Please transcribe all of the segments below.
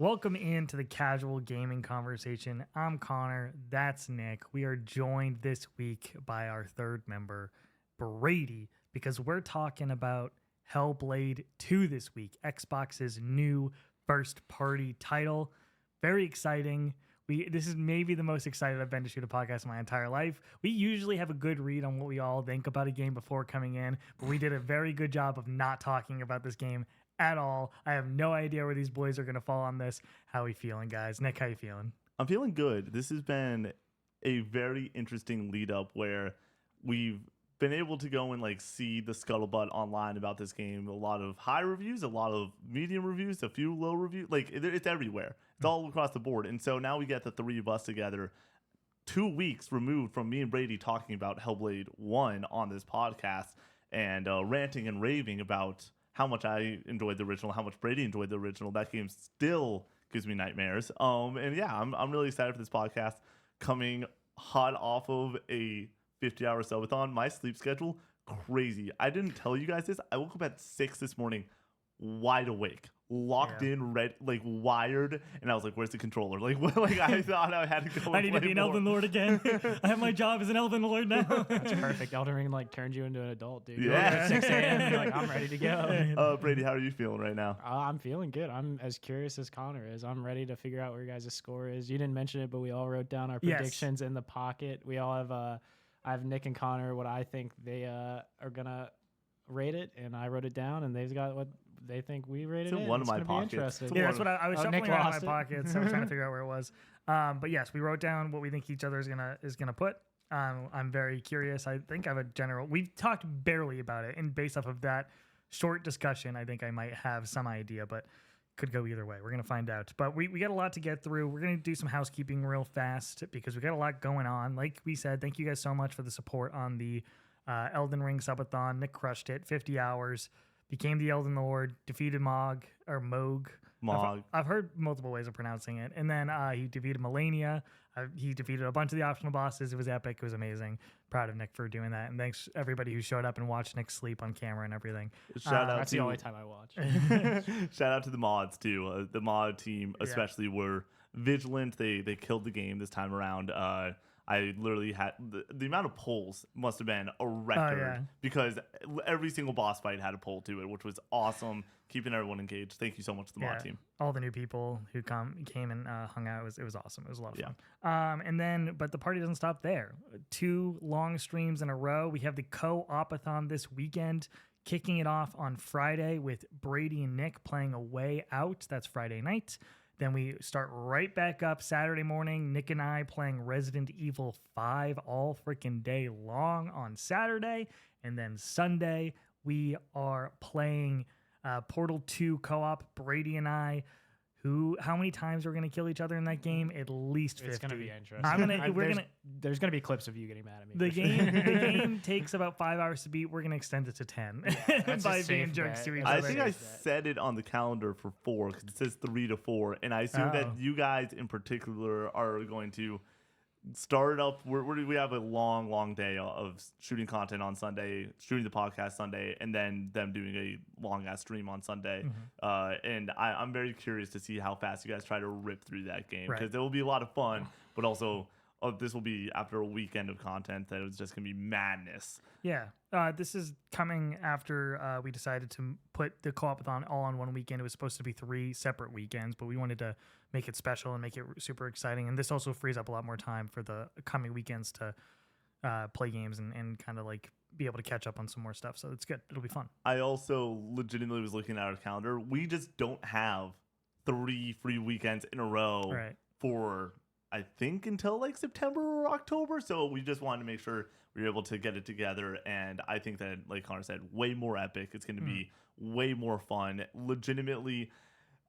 Welcome into the Casual Gaming Conversation. I'm Connor. That's Nick. We are joined this week by our third member, Brady, because we're talking about Hellblade 2 this week, Xbox's new first-party title. Very exciting. This is maybe the most excited I've been to shoot a podcast in my entire life. We usually have a good read on what we all think about a game before coming in, but we did a very good job of not talking about this game at all. I have no idea where these boys are going to fall on this. How are we feeling, guys? Nick, how you feeling? I'm feeling good. This has been a very interesting lead up where we've been able to go and see the scuttlebutt online about this game. A lot of high reviews, a lot of medium reviews, a few low reviews. It's everywhere. It's all across the board. And so now we get the three of us together 2 weeks removed from me and Brady talking about Hellblade 1 on this podcast and ranting and raving about how much I enjoyed the original, how much Brady enjoyed the original. That game still gives me nightmares. And yeah, I'm really excited for this podcast coming hot off of a 50-hour subathon. My sleep schedule, crazy. I didn't tell you guys this. I woke up at 6 this morning, wide awake, locked in, wired, and I was like, "Where's the controller?" I thought I had to go. I need to be an Elden Lord again. I have my job as an Elden Lord now. That's perfect. Elden Ring turns you into an adult, dude. Yeah. At 6 a.m. and you're like, I'm ready to go. Brady, how are you feeling right now? I'm feeling good. I'm as curious as Connor is. I'm ready to figure out where your guys' score is. You didn't mention it, but we all wrote down our predictions in the pocket. We all have I have Nick and Connor what I think they are gonna rate it, and I wrote it down, and they've got what they think we rated it's it. One of my pockets. Yeah, that's what I was shuffling around in my it. pockets. So I was trying to figure out where it was. But yes, we wrote down what we think each other is gonna put. I'm very curious. I think I have a general. We've talked barely about it, and based off of that short discussion, I think I might have some idea, but could go either way. We're gonna find out. But we got a lot to get through. We're gonna do some housekeeping real fast because we got a lot going on. Like we said, thank you guys so much for the support on the Elden Ring subathon. Nick crushed it. 50 hours. Became the Elden Lord, defeated Mog. I've heard multiple ways of pronouncing it. And then he defeated Melania. He defeated a bunch of the optional bosses. It was epic. It was amazing. Proud of Nick for doing that. And thanks everybody who showed up and watched Nick sleep on camera and everything. That's the only time I watch. Shout out to the mods too. The mod team especially were vigilant. They killed the game this time around. I literally had the amount of polls must have been a record because every single boss fight had a poll to it, which was awesome, keeping everyone engaged. Thank you so much to the mod team. All the new people who came and hung out. It was awesome. It was a lot of fun. But the party doesn't stop there. 2 long streams in a row. We have the co-op-a-thon this weekend, kicking it off on Friday with Brady and Nick playing A Way Out. That's Friday night. Then we start right back up Saturday morning. Nick and I playing Resident Evil 5 all freaking day long on Saturday. And then Sunday, we are playing Portal 2 co-op, Brady and I. How many times are we going to kill each other in that game? At least 50. It's going to be interesting. There's going to be clips of you getting mad at me. The game takes about 5 hours to beat. We're going to extend it to 10 by being jerks to each other. I think I set it on the calendar for 4 because it says 3 to 4. And I assume that you guys in particular are going to start up. We have a long day of shooting content on Sunday, shooting the podcast Sunday, and then them doing a long ass stream on Sunday. And I'm very curious to see how fast you guys try to rip through that game because it will be a lot of fun, but also this will be after a weekend of content that it's just gonna be madness. Yeah, this is coming after we decided to put the co-op-a-thon all on one weekend. It was supposed to be 3 separate weekends, but we wanted to make it special and make it super exciting. And this also frees up a lot more time for the coming weekends to play games and kind of be able to catch up on some more stuff. So it's good. It'll be fun. I also legitimately was looking at our calendar. We just don't have 3 free weekends in a row for I think until September or October. So we just wanted to make sure we were able to get it together. And I think that, like Connor said, way more epic. It's going to be way more fun. Legitimately,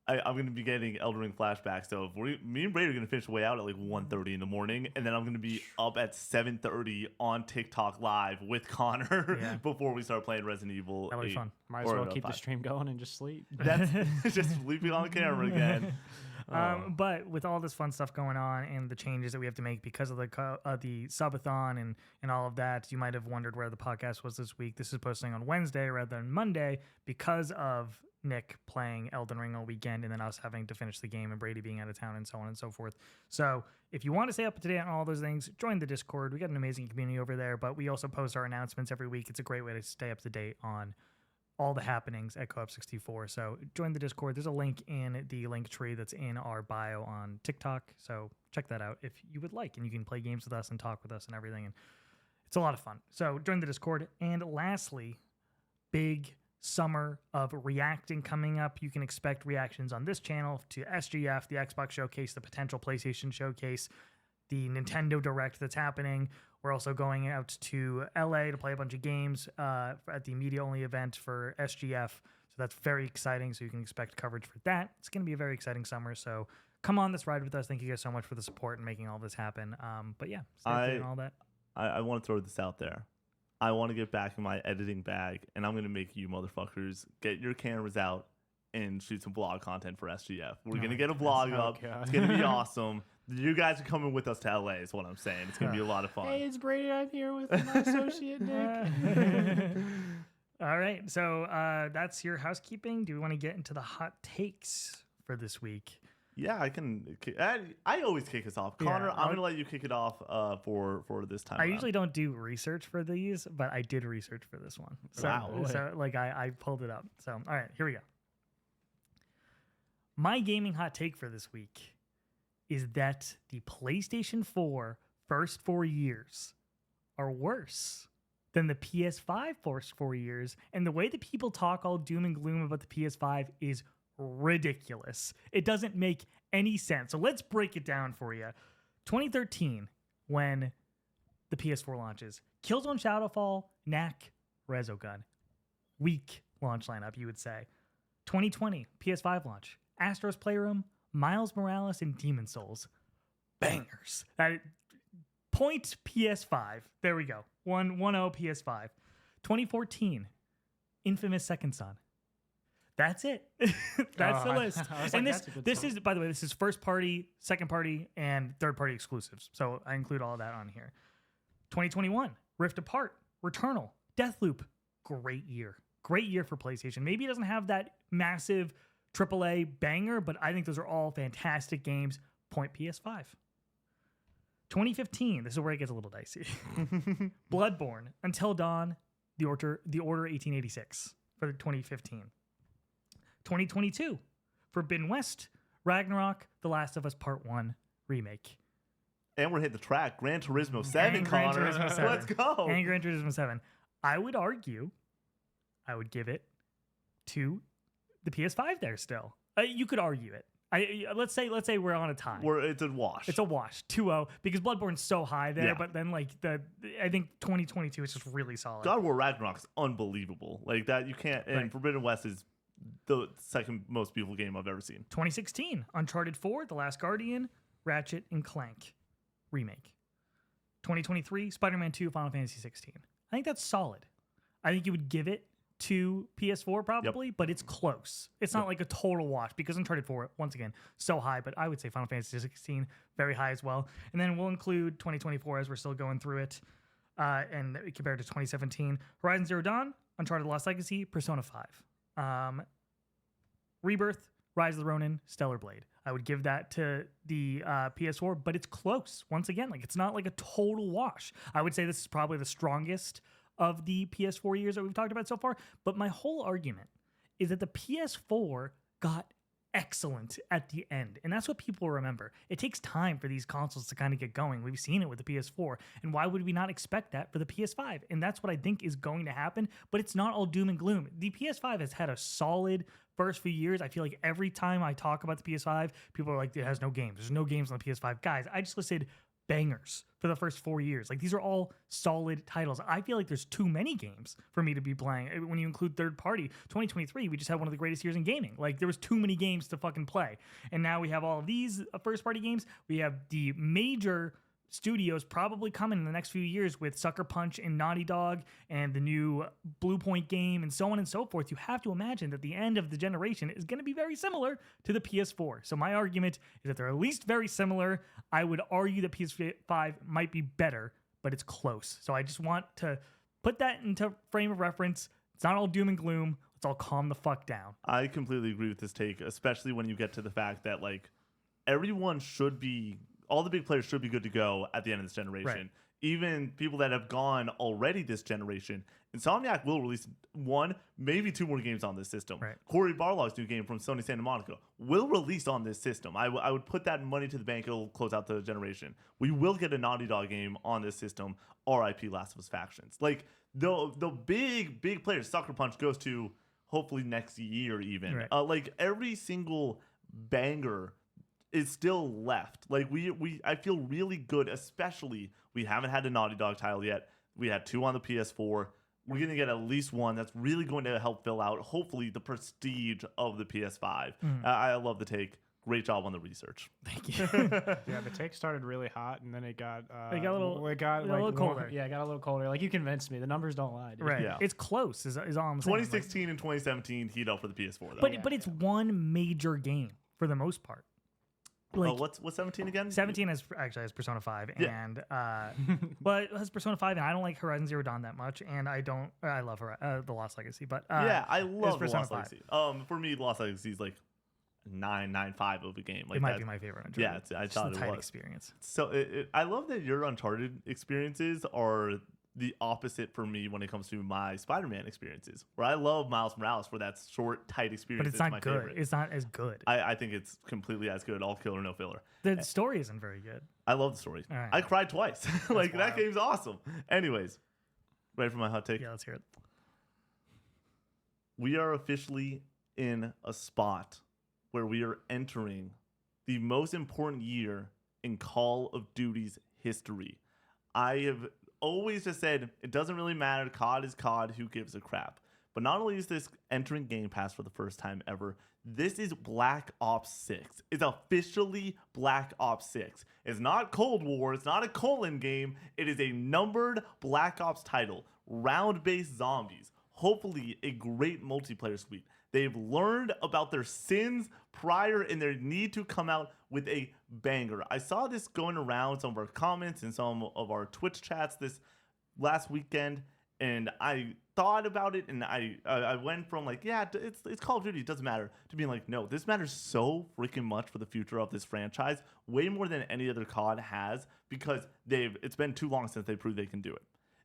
I'm going to be getting Elden Ring flashbacks. So me and Brady are going to finish Way Out at 1:30 in the morning. And then I'm going to be up at 7:30 on TikTok live with Connor before we start playing Resident Evil. That'll be fun. Might as well keep the stream going and just sleep. That's just sleeping on camera again. But with all this fun stuff going on and the changes that we have to make because of the subathon and all of that, you might have wondered where the podcast was this week. This is posting on Wednesday rather than Monday because of Nick playing Elden Ring all weekend and then us having to finish the game and Brady being out of town and so on and so forth. So if you want to stay up to date on all those things, join the Discord. We got an amazing community over there, but we also post our announcements every week. It's a great way to stay up to date on all the happenings at Co-op 64. So join the Discord. There's a link in the link tree that's in our bio on TikTok. So check that out if you would like, and you can play games with us and talk with us and everything. And it's a lot of fun. So join the Discord. And lastly, big summer of reacting coming up. You can expect reactions on this channel to SGF, the Xbox Showcase, the potential PlayStation Showcase, the Nintendo Direct that's happening. We're also going out to LA to play a bunch of games at the media-only event for SGF. So that's very exciting. So you can expect coverage for that. It's going to be a very exciting summer. So come on this ride with us. Thank you guys so much for the support and making all this happen. But yeah, stay tuned and all that. I want to throw this out there. I want to get back in my editing bag, and I'm going to make you motherfuckers get your cameras out and shoot some vlog content for SGF. We're going to get a vlog up. God. It's going to be awesome. You guys are coming with us to LA is what I'm saying. It's going to be a lot of fun. Hey, it's Brady. I'm here with my associate, Nick. All right. So that's your housekeeping. Do we want to get into the hot takes for this week? Yeah, I can. I always kick us off. Connor, Yeah, I'm going to let you kick it off for this time. I usually don't do research for these, but I did research for this one. So, Wow. So like I pulled it up. So, all right, here we go. My gaming hot take for this week is that the PlayStation 4 first 4 years are worse than the PS5 first 4 years. And the way that people talk all doom and gloom about the PS5 is ridiculous. It doesn't make any sense. So let's break it down for you. 2013, when the PS4 launches, Killzone Shadowfall, Knack, Resogun. Weak launch lineup, you would say. 2020, PS5 launch, Astro's Playroom, Miles Morales, and Demon Souls. Bangers. Point PS5. There we go. 1-0 PS5. 2014, Infamous Second Son. That's it. That's the list. And this is, by the way, this is first party, second party, and third party exclusives. So I include all of that on here. 2021, Rift Apart, Returnal, Deathloop. Great year. Great year for PlayStation. Maybe it doesn't have that massive AAA banger, but I think those are all fantastic games. Point PS5. 2015, this is where it gets a little dicey. Bloodborne, Until Dawn, The Order 1886 for 2015. 2022, Forbidden West, Ragnarok, The Last of Us Part 1 remake. And we're hitting the track. Gran Turismo 7, Connor. Gran Turismo 7. Let's go. And Gran Turismo 7. I would argue, I would give it to the PS5 there still. You could argue it. Let's say we're on a tie. It's a wash. It's a wash, 2-0, because Bloodborne's so high there. Yeah. But then I think 2022 is just really solid. God of War Ragnarok's unbelievable. Like that, you can't. And Right. Forbidden West is the second most beautiful game I've ever seen. 2016, Uncharted 4, The Last Guardian, Ratchet and Clank remake. 2023, Spider-Man 2, Final Fantasy 16. I think that's solid. I think you would give it to PS4 probably, but it's close. It's not like a total wash because Uncharted 4, once again, so high, but I would say Final Fantasy 16 very high as well. And then we'll include 2024 as we're still going through it. And compared to 2017, Horizon Zero Dawn, Uncharted Lost Legacy, Persona 5. Rebirth, Rise of the Ronin, Stellar Blade. I would give that to the PS4, but it's close. Once again, it's not like a total wash. I would say this is probably the strongest of the PS4 years that we've talked about so far. But my whole argument is that the PS4 got excellent at the end. And that's what people remember. It takes time for these consoles to kind of get going. We've seen it with the PS4. And why would we not expect that for the PS5? And that's what I think is going to happen. But it's not all doom and gloom. The PS5 has had a solid first few years. I feel like every time I talk about the PS5, people are like, it has no games. There's no games on the PS5. Guys, I just listed bangers for the first 4 years. These are all solid titles. I feel like there's too many games for me to be playing. When you include third party, 2023, we just had one of the greatest years in gaming. There was too many games to fucking play. And now we have all of these first party games. We have the major studios probably coming in the next few years with Sucker Punch and Naughty Dog and the new Blue Point game and so on and so forth. You have to imagine that the end of the generation is going to be very similar to the PS4. So my argument is that they're at least very similar. I would argue that PS5 might be better, but it's close. So I just want to put that into frame of reference. It's not all doom and gloom. Let's all calm the fuck down. I completely agree with this take, especially when you get to the fact that like all the big players should be good to go at the end of this generation. Right. Even people that have gone already this generation. Insomniac will release 1, maybe 2 more games on this system. Right. Corey Barlog's new game from Sony Santa Monica will release on this system. I would put that money to the bank. It'll close out the generation. We will get a Naughty Dog game on this system. R.I.P. Last of Us Factions. Like the big players. Sucker Punch goes to hopefully next year even. Right. Like every single banger is still left. Like I feel really good, especially we haven't had a Naughty Dog title yet. We had 2 on the PS4. We're going to get at least 1 that's really going to help fill out, hopefully, the prestige of the PS5. I love the take. Great job on the research. Thank you. Yeah, the take started really hot, and then it got It got a little colder. Yeah, it got a little colder. Like, you convinced me. The numbers don't lie, dude. Right. Yeah. It's close, is all I'm saying. 2016 and 2017 heat up for the PS4, though. But it's one major game for the most part. Like, what's 17 again? 17 has Persona 5, Yeah. and but it has Persona 5, and I don't like Horizon Zero Dawn that much, and I love the Lost Legacy, but yeah, I love the Persona Lost 5. Legacy. For me, Lost Legacy is like 9.95 of a game. Like it might be my favorite Uncharted. Yeah, I It's thought a it tight was. experience. So I love that your Uncharted experiences are the opposite for me when it comes to my Spider-Man experiences, where I love Miles Morales for that short, tight experience. But it's not my good. favorite. It's not as good. I think it's completely as good, all killer, no filler. The story isn't very good. I love the story. All right. I cried twice. Like, that wild. game's awesome. Anyways, ready for my hot take? Yeah, let's hear it. We are officially in a spot where we are entering the most important year in Call of Duty's history. I have always just said it doesn't really matter. COD is COD. Who gives a crap? But not only is this entering Game Pass for the first time ever, this is Black Ops 6. It's officially Black Ops 6. It's not Cold War. It's not a colon game. It is a numbered Black Ops title. Round-based zombies. Hopefully a great multiplayer suite. They've learned about their sins prior and their need to come out with a banger. I saw this going around some of our comments and some of our Twitch chats this last weekend, and I thought about it, and I went from like, yeah, it's Call of Duty, it doesn't matter, to being like, no, this matters so freaking much for the future of this franchise, way more than any other COD has, because it's been too long since they proved they can do it.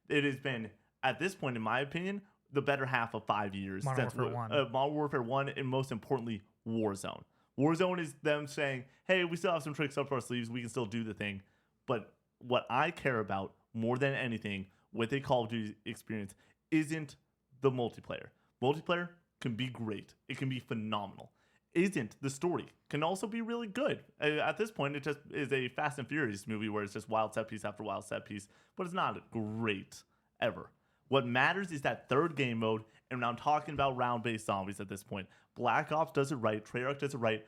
It has been, at this point, in my opinion, the better half of 5 years Modern since Warfare 1. Modern Warfare 1, and most importantly, Warzone. Warzone is them saying, hey, we still have some tricks up our sleeves, we can still do the thing. But what I care about more than anything with a Call of Duty experience isn't the multiplayer. Multiplayer can be great. It can be phenomenal. Isn't the story. Can also be really good. At this point, it just is a Fast and Furious movie where it's just wild set piece after wild set piece, but it's not great ever. What matters is that third game mode, and I'm talking about round-based zombies at this point. Black Ops does it right. Treyarch does it right.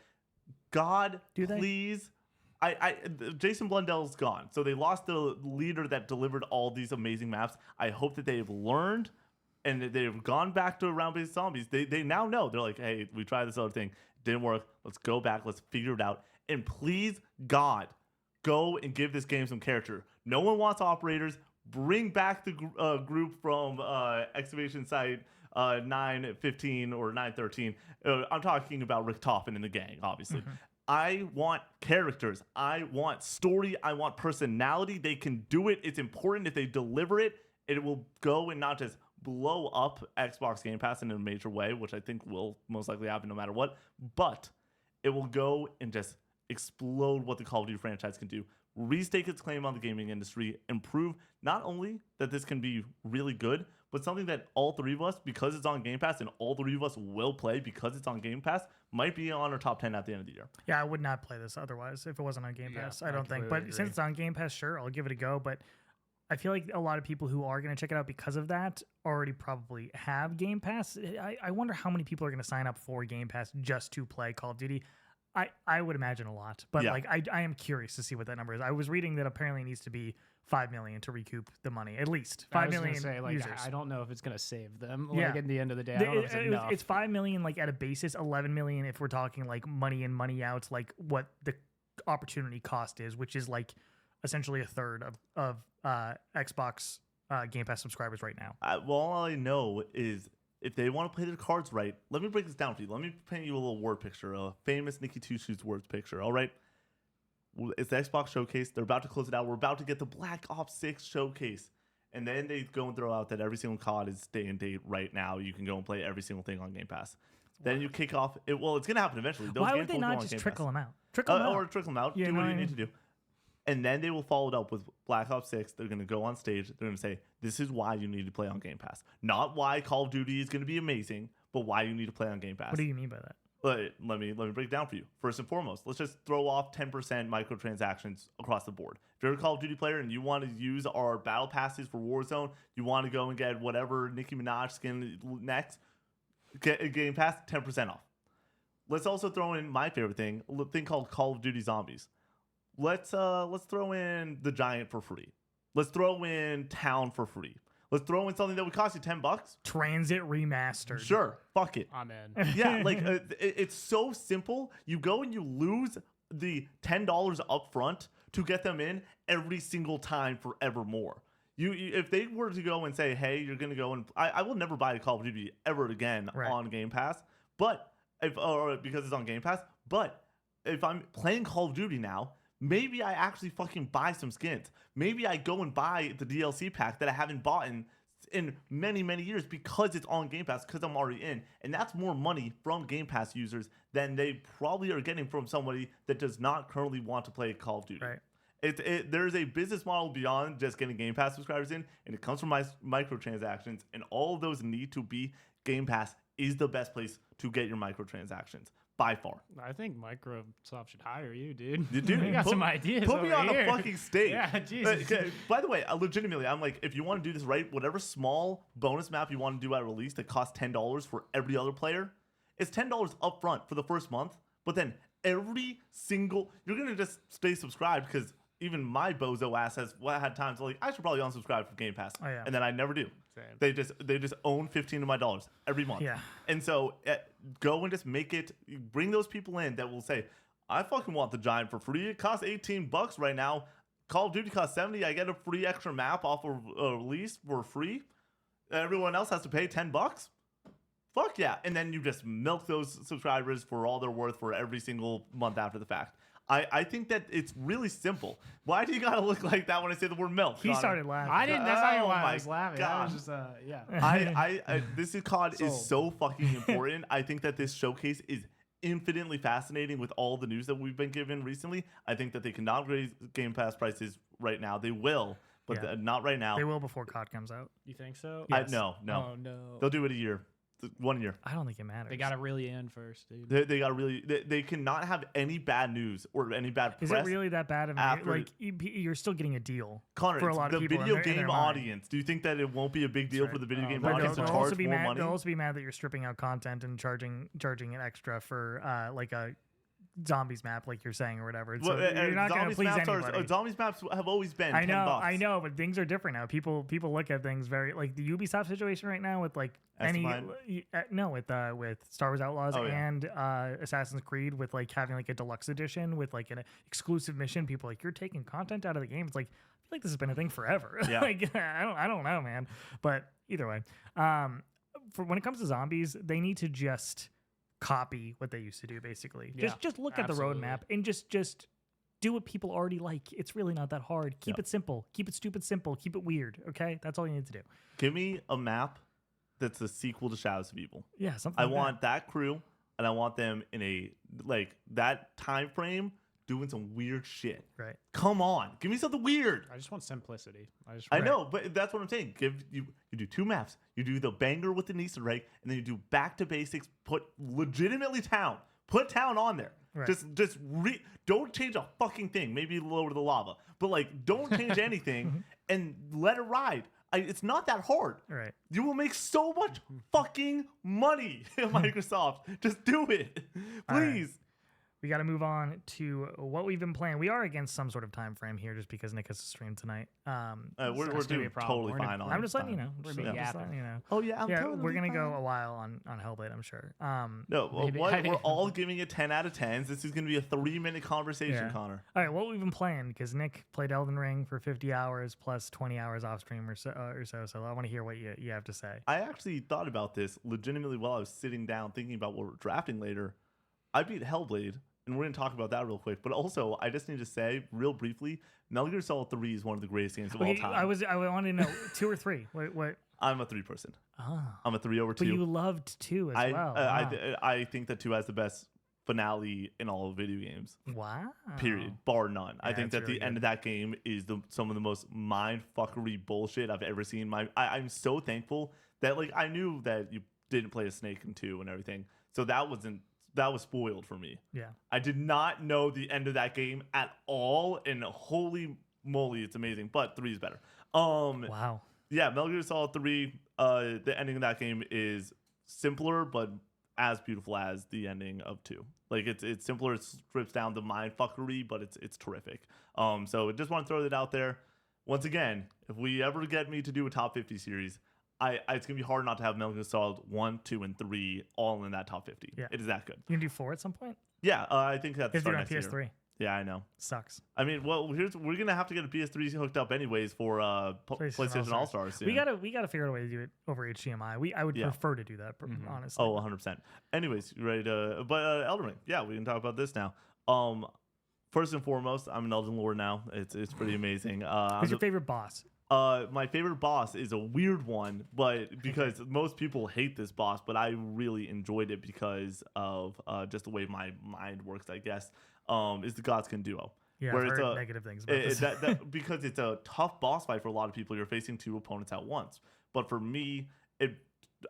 God, please. Jason Blundell's gone, so they lost the leader that delivered all these amazing maps. I hope that they've learned and that they've gone back to round-based zombies. They now know. They're like, hey, we tried this other thing. Didn't work. Let's go back. Let's figure it out. And please, God, go and give this game some character. No one wants operators. Bring back the group from excavation site 915 or 913. I'm talking about Richtofen and the gang, obviously. Mm-hmm. I want characters. I want story. I want personality. They can do it. It's important. If they deliver it, it will go and not just blow up Xbox Game Pass in a major way, which I think will most likely happen no matter what, but it will go and just explode what the Call of Duty franchise can do. Restake its claim on the gaming industry, and prove not only that this can be really good, but something that all three of us, because it's on Game Pass, and all three of us will play because it's on Game Pass, might be on our top 10 at the end of the year. Yeah, I would not play this otherwise if it wasn't on Game Pass. I don't think. But agree. Since it's on Game Pass, sure, I'll give it a go. But I feel like a lot of people who are going to check it out because of that already probably have Game Pass. I wonder how many people are going to sign up for Game Pass just to play Call of Duty. I would imagine a lot, but yeah. like I am curious to see what that number is. I was reading that apparently it needs to be 5 million to recoup the money, at least 5 million users. I don't know if it's gonna save them. Yeah. Like at the end of the day, I don't know if it's enough. It's 5 million like at a basis, 11 million if we're talking like money in, money out, like what the opportunity cost is, which is like essentially a third of Xbox Game Pass subscribers right now. Well, all I know is if they want to play their cards right, let me break this down for you. Let me paint you a little word picture, a famous Nikki Two Shoes word picture. All right. It's the Xbox showcase. They're about to close it out. We're about to get the Black Ops 6 showcase. And then they go and throw out that every single COD is day and date right now. You can go and play every single thing on Game Pass. Then you kick off. Well, it's going to happen eventually. Why would they not just trickle them out? Trickle them out. Or trickle them out. Do what you need to do. And then they will follow it up with Black Ops 6. They're going to go on stage. They're going to say, this is why you need to play on Game Pass. Not why Call of Duty is going to be amazing, but why you need to play on Game Pass. What do you mean by that? Let me break it down for you. First and foremost, let's just throw off 10% microtransactions across the board. If you're a Call of Duty player and you want to use our battle passes for Warzone, you want to go and get whatever Nicki Minaj skin next, get a Game Pass, 10% off. Let's also throw in my favorite thing, a thing called Call of Duty Zombies. Let's throw in the Giant for free. Let's throw in Town for free. Let's throw in something that would cost you $10. Transit remastered. Sure, fuck it. I'm in. Yeah, like it's so simple. You go and you lose the $10 up front to get them in every single time forevermore. If they were to go and say, hey, you're gonna go and I will never buy a Call of Duty ever again on Game Pass, but because it's on Game Pass. But if I'm playing Call of Duty now, maybe I actually fucking buy some skins. Maybe I go and buy the DLC pack that I haven't bought in many, many years because it's on Game Pass, because I'm already in. And that's more money from Game Pass users than they probably are getting from somebody that does not currently want to play Call of Duty. Right. There's a business model beyond just getting Game Pass subscribers in, and it comes from microtransactions, and all of those need to be. Game Pass is the best place to get your microtransactions. By far. I think Microsoft should hire you, dude. Dude, you got some ideas. Put me on here. the fucking stage. Yeah, Jesus. By the way, legitimately, I'm like, if you want to do this right, whatever small bonus map you want to do at release that costs $10 for every other player, it's $10 up front for the first month. But then every single, you're going to just stay subscribed because even my bozo ass has had times like, I should probably unsubscribe from Game Pass. Oh, yeah. And then I never do. Same. They just own 15 of my dollars every month. Yeah. And so go and just make it, bring those people in that will say, I fucking want the Giant for free. It costs $18 right now. Call of Duty costs $70. I get a free extra map off of release for free. Everyone else has to pay $10. Fuck yeah. And then you just milk those subscribers for all they're worth for every single month after the fact. I think that it's really simple. Why do you gotta look like that when I say the word milk? He started laughing. I didn't. That's not why my I was laughing. God. I was just, yeah. This COD is so fucking important. I think that this showcase is infinitely fascinating with all the news that we've been given recently. I think that they cannot raise Game Pass prices right now. They will, but not right now. They will before COD comes out. You think so? Yes. No. Oh no. They'll do it a year. 1 year. I don't think it matters. They got to really end first, dude. They got to really. They cannot have any bad news or any bad press. Is it really that bad? After, like you're still getting a deal, Connor, for a lot of people. The video game audience. Do you think that it won't be a big deal for the video game audience to they'll charge also be more mad, money? They'll also be mad that you're stripping out content and charging it extra for like a zombies map, like you're saying, or whatever. So you're not going to please anybody. Zombies maps have always been. I $10. know, but things are different now. People look at things very like the Ubisoft situation right now with like with Star Wars Outlaws and Assassin's Creed with like having like a deluxe edition with like an exclusive mission. People like, you're taking content out of the game. It's like, I feel like this has been a thing forever. Yeah. Like I don't know, man. But either way, for when it comes to zombies, they need to just copy what they used to do, basically. Just look at the roadmap and just do what people already like. It's really not that hard. Keep it simple. Keep it stupid simple. Keep it weird. Okay, that's all you need to do. Give me a map that's a sequel to Shadows of Evil. Yeah, something. I want that crew, and I want them in a like that time frame doing some weird shit. Right. Come on, give me something weird. I just want simplicity. I know, but that's what I'm saying. You do 2 maps. You do the banger with the Easter egg, and then you do back to basics. Put legitimately town. Put town on there. Right. Don't change a fucking thing. Maybe lower the lava, but like don't change anything and let it ride. It's not that hard. Right. You will make so much fucking money, Microsoft. Just do it, please. we got to move on to what we've been playing. We are against some sort of time frame here, just because Nick has to stream tonight. We're doing totally fine on. I'm just letting you time. know. We're Just letting you know. Oh yeah, I'm totally we're gonna fine. go a while on Hellblade, I'm sure. No, we're all giving it 10 out of 10s. This is gonna be a 3-minute conversation, Connor. All right, what we've been playing, because Nick played Elden Ring for 50 hours plus 20 hours off stream or so. So I want to hear what you have to say. I actually thought about this legitimately while I was sitting down thinking about what we're drafting later. I beat Hellblade, and we're going to talk about that real quick. But also, I just need to say, real briefly, Metal Gear Solid 3 is one of the greatest games of all time. I wanted to know 2 or 3. What? I'm a 3 person. Oh. I'm a 3 over 2. But you loved 2 as well. Wow. I think that 2 has the best finale in all of video games. Wow. Period. Bar none. Yeah, I think that really the end of that game is some of the most mind-fuckery bullshit I've ever seen. I'm so thankful that, like, I knew that you didn't play a snake in 2 and everything. So that was spoiled for me. Yeah. I did not know the end of that game at all, and holy moly, it's amazing. But 3 is better. Wow. Yeah, Metal Gear Solid 3, the ending of that game is simpler, but as beautiful as the ending of 2. Like, it's simpler, it strips down the mindfuckery, but it's terrific. So just want to throw that out there. Once again, if we ever get me to do a top 50 series, it's gonna be hard not to have Metal Gear Solid 1, 2, and 3 all in that top 50. Yeah. It is that good. You can do 4 at some point? Yeah, I think that's If you're on next PS3. year. Yeah, I know. Sucks. I mean, well, we're gonna have to get a PS3 hooked up anyways for PlayStation All Stars. We gotta figure out a way to do it over HDMI. I would prefer to do that, honestly. Oh, 100%. Anyways, you ready to? But Elden Ring, yeah, we can talk about this now. First and foremost, I'm an Elden Lord now. It's pretty amazing. Who's your favorite boss? My favorite boss is a weird one, but because most people hate this boss, but I really enjoyed it because of just the way my mind works, I guess. Is the Godskin duo. Yeah, where I've it's heard negative things about this. Because it's a tough boss fight for a lot of people. You're facing 2 opponents at once. But for me,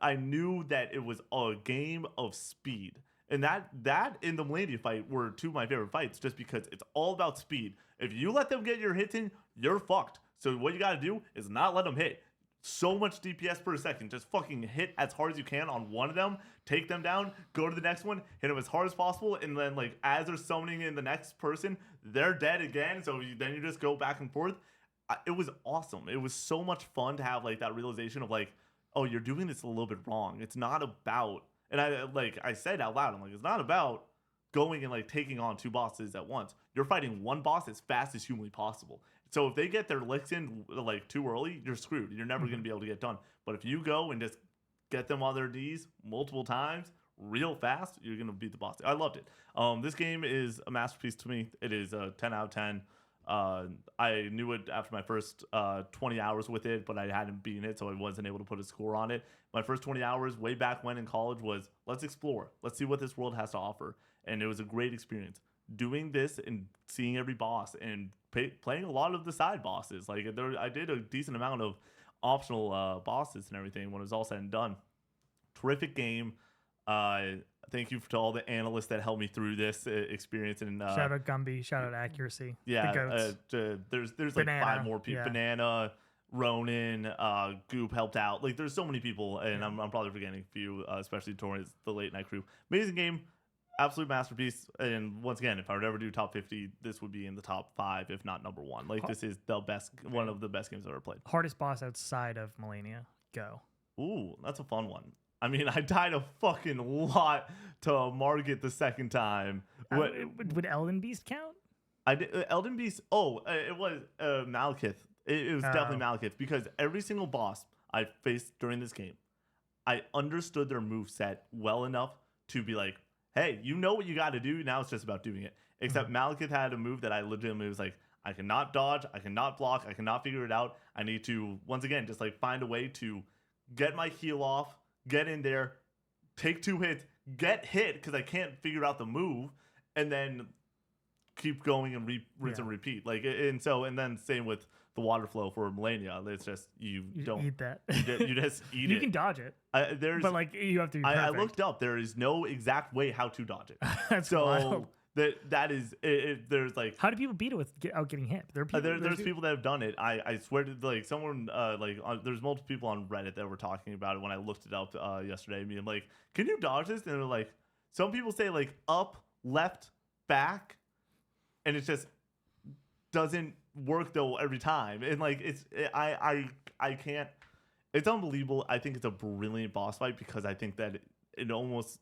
I knew that it was a game of speed. And that in the Millennia fight were 2 of my favorite fights just because it's all about speed. If you let them get your hits in, you're fucked. So what you got to do is not let them hit. So much DPS per second. Just fucking hit as hard as you can on one of them, take them down, go to the next one, hit them as hard as possible, and then, like, as they're summoning in the next person, they're dead again. So then you just go back and forth. It was awesome. It was so much fun to have, like, that realization of, like, oh, you're doing this a little bit wrong. It's not about, and I said out loud, I'm like, it's not about going and, like, taking on 2 bosses at once. You're fighting one boss as fast as humanly possible. So if they get their licks in, like, too early, you're screwed. You're never going to be able to get done. But if you go and just get them on their knees multiple times real fast, you're going to beat the boss. I loved it. This game is a masterpiece to me. It is a 10 out of 10. I knew it after my first 20 hours with it, but I hadn't beaten it, so I wasn't able to put a score on it. My first 20 hours way back when in college was, let's explore. Let's see what this world has to offer. And it was a great experience. Doing this and seeing every boss and playing a lot of the side bosses. Like, I did a decent amount of optional bosses and everything when it was all said and done. Terrific game. Thank you to all the analysts that helped me through this experience. And shout out Gumby. Shout out Accuracy. Yeah, the goats. There's Banana, like 5 more people. yeah. Banana, Ronan, Goop helped out. Like, there's so many people, and I'm probably forgetting a few, especially towards the late night crew. Amazing game. Absolute masterpiece. And once again, if I would ever do top 50, this would be in the top 5, if not number 1. Like, this is the best, one of the best games I've ever played. Hardest boss outside of Millennia. Go. Ooh, that's a fun one. I mean, I died a fucking lot to Margit the second time. Would Elden Beast count? I did Elden Beast. Oh, it was Malekith. It was definitely Malekith, because every single boss I faced during this game, I understood their moveset well enough to be like, hey, you know what you got to do. Now it's just about doing it. Except Malekith had a move that I legitimately was like, I cannot dodge, I cannot block, I cannot figure it out. I need to, once again, just like find a way to get my heal off, get in there, take 2 hits, get hit because I can't figure out the move, and then keep going and rinse and repeat. Like, and then same with the water flow for Millennia. It's just you don't eat that. You just eat it. You can dodge it, but like, you have to be perfect. I looked up. There is no exact way how to dodge it. That's so wild. that is it. There's like, how do people beat it without getting hit? There's people that have done it. I swear to, like, someone there's multiple people on Reddit that were talking about it when I looked it up yesterday. I'm like, can you dodge this? And they're like, some people say like up, left, back, and it just doesn't work though every time. And like I can't. It's unbelievable. I think it's a brilliant boss fight because I think that it almost,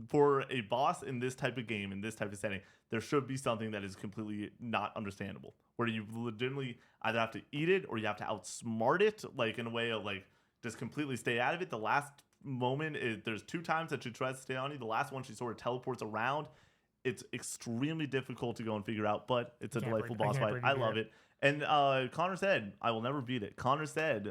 for a boss in this type of game, in this type of setting, there should be something that is completely not understandable, where you legitimately either have to eat it or you have to outsmart it, like in a way of like just completely stay out of it. The last moment is there's 2 times that she tries to stay on you. The last one she sort of teleports around. It's extremely difficult to go and figure out, but it's a delightful boss fight. I love it. And Connor said, I will never beat it. Connor said,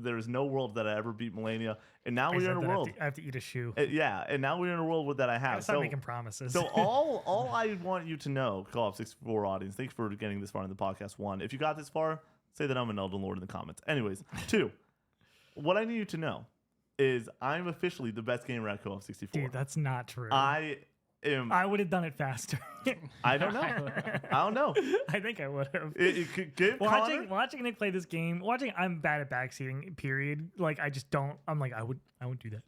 there is no world that I ever beat Melania. And now we're in a world. I have to eat a shoe. Yeah, and now we're in a world that I have. Start making promises. So all I want you to know, Co-op 64 audience, thanks for getting this far in the podcast. 1, if you got this far, say that I'm an Elden Lord in the comments. Anyways, 2, what I need you to know is I'm officially the best gamer at Co-op 64. Dude, that's not true. I would have done it faster. I don't know. I think I would have. Watching Nick play this game, I'm bad at backseating, period. Like I just don't. I'm like I wouldn't do that.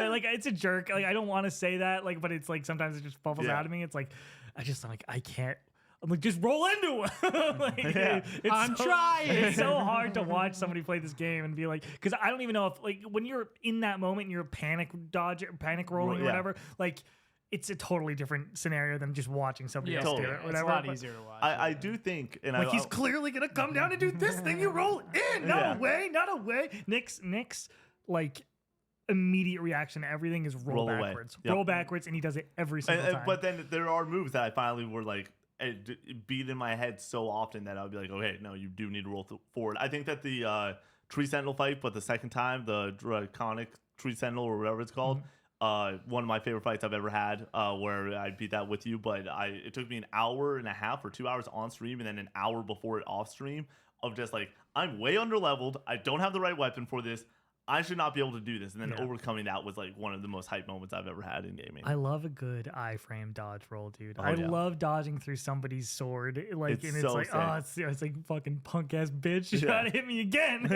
Like it's a jerk. Like I don't want to say that. Like, but it's like sometimes it just bubbles out of me. It's like I'm like I can't. I'm like, just roll into it. I'm trying. It's so hard to watch somebody play this game and be like, because I don't even know if, like, when you're in that moment and you're panic rolling or whatever, like, it's a totally different scenario than just watching somebody else do it. Whatever. It's a lot easier to watch. I do think, and like he's clearly gonna come down and do this thing. You roll in, not away. Nick's like immediate reaction to everything is roll backwards, roll backwards, and he does it every single time. But then there are moves that I finally were like. It beat in my head so often that I'll be like, okay, no, you do need to roll forward. I think that the Tree Sentinel fight, but the second time, the Draconic Tree Sentinel or whatever it's called, one of my favorite fights I've ever had, where I beat that with you. But it took me an hour and a half or 2 hours on stream and then an hour before it off stream of just like, I'm way under leveled. I don't have the right weapon for this. I should not be able to do this. And then overcoming that was like one of the most hype moments I've ever had in gaming. I love a good iframe dodge roll, dude. I love dodging through somebody's sword. Like, it's like, sick. It's like fucking punk ass bitch. You try to hit me again.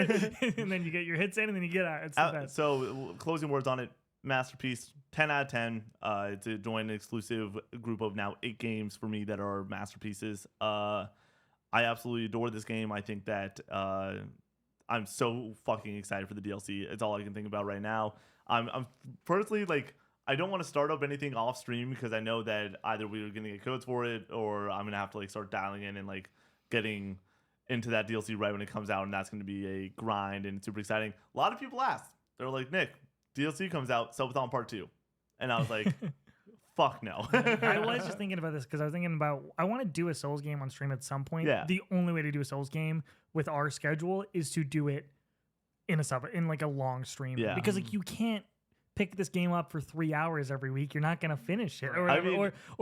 And then you get your hits in and then you get out. It's the best. So closing words on it. Masterpiece, 10 out of 10. It's a joint exclusive group of now 8 games for me that are masterpieces. I absolutely adore this game. I think that I'm so fucking excited for the DLC. It's all I can think about right now. I'm personally like, I don't want to start up anything off stream because I know that either we're going to get codes for it or I'm going to have to like start dialing in and like getting into that DLC right when it comes out, and that's going to be a grind and it's super exciting. A lot of people asked. They're like, Nick, DLC comes out, Subathon Part 2. And I was like, fuck no. I was just thinking about this because I was thinking about, I want to do a Souls game on stream at some point. Yeah. The only way to do a Souls game with our schedule is to do it in like a long stream. Yeah. Because like you can't pick this game up for 3 hours every week. You're not gonna finish it. Or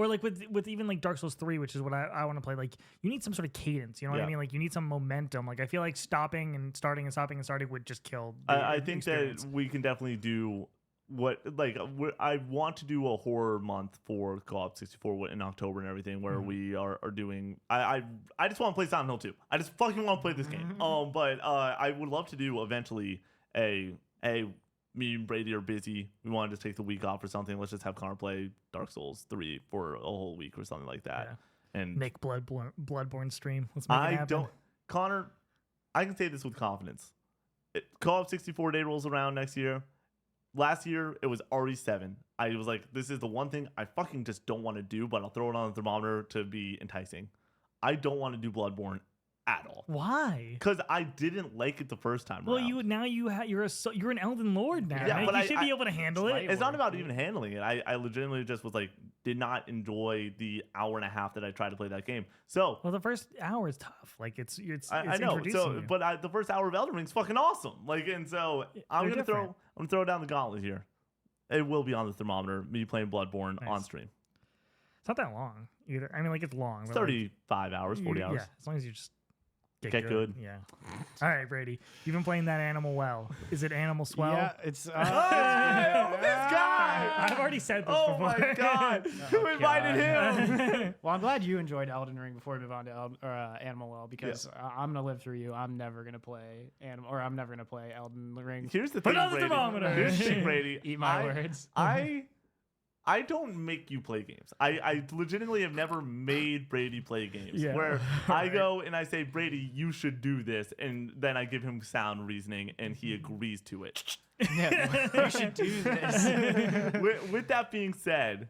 like with even like Dark Souls 3, which is what I want to play, like you need some sort of cadence. You know what I mean? Like you need some momentum. Like I feel like stopping and starting and stopping and starting would just kill I think experience. That we can definitely do what, like, I want to do a horror month for Co-op 64 in October and everything, where we are doing. I just want to play Silent Hill 2. I just fucking want to play this game. But I would love to do eventually me and Brady are busy. We wanted to take the week off or something. Let's just have Connor play Dark Souls 3 for a whole week or something like that. Yeah. And make Bloodborne stream. Let's make it happen. Connor, I can say this with confidence. Co-op 64 day rolls around next year. Last year, it was RE7. I was like, this is the one thing I fucking just don't want to do, but I'll throw it on the thermometer to be enticing. I don't want to do Bloodborne at all. Why? Because I didn't like it the first time well, around. you're an Elden Lord now. Yeah, right? but you should be able to handle it. It's not about even handling it. I legitimately just was like, did not enjoy the hour and a half that I tried to play that game. So, well, the first hour is tough. Like it's I know. So, but the first hour of Elden Ring's fucking awesome. Like, and so I'm gonna throw down the gauntlet here. It will be on the thermometer. Me playing Bloodborne on stream. It's not that long either. I mean, like it's long. It's 35 hours, 40 hours. Yeah, as long as you just get good. Yeah. All right, Brady. You've been playing that Animal well. Is it Animal Swell? Yeah, it's. This guy! I've already said this before. Oh my god! Who invited him? Well, I'm glad you enjoyed Elden Ring before we move on to Animal Well, because I'm gonna live through you. I'm never gonna play I'm never gonna play Elden Ring. Here's the thing, Brady. Here's the thing, Brady. Eat my words. I don't make you play games. I legitimately have never made Brady play games where I go and I say, Brady, you should do this. And then I give him sound reasoning and he agrees to it. Yeah, you should do this. With that being said,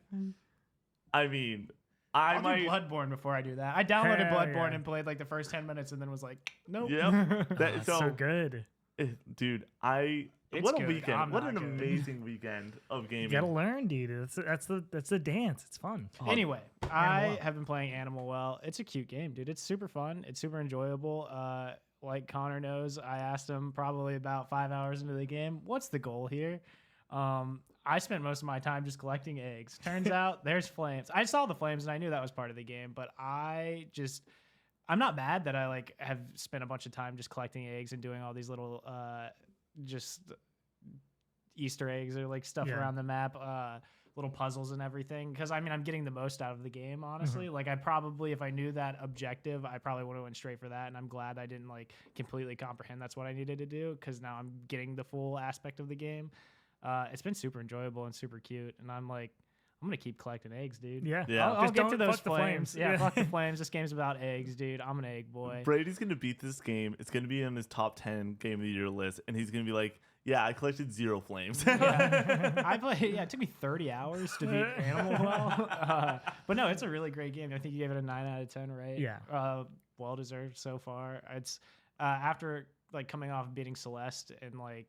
I mean, I'll do Bloodborne before I do that. I downloaded Bloodborne and played like the first 10 minutes and then was like, nope. Yep. So good. Dude, It's what a good. weekend. What an amazing weekend of gaming. You gotta learn, dude. That's the dance. It's fun. Anyway, I have been playing Animal Well. It's a cute game, dude. It's super fun. It's super enjoyable. Like Connor knows, I asked him probably about 5 hours into the game, what's the goal here? I spent most of my time just collecting eggs. Turns out there's flames. I saw the flames and I knew that was part of the game, but I'm not mad that I like have spent a bunch of time just collecting eggs and doing all these little just Easter eggs or like stuff around the map, little puzzles and everything. Because I mean, I'm getting the most out of the game, honestly. Like I probably, if I knew that objective, I probably would have went straight for that. And I'm glad I didn't like completely comprehend that's what I needed to do, because now I'm getting the full aspect of the game. It's been super enjoyable and super cute, and I'm like, I'm gonna keep collecting eggs, dude. Yeah. I'll get to those flames. Yeah, fuck the flames. This game's about eggs, dude. I'm an egg boy. Brady's gonna beat this game. It's gonna be on his top 10 game of the year list, and he's gonna be like, yeah, I collected 0 flames. It took me 30 hours to beat Animal Well. But no, it's a really great game. I think you gave it a 9 out of 10, right? Yeah. Well deserved so far. It's after like coming off beating Celeste, and like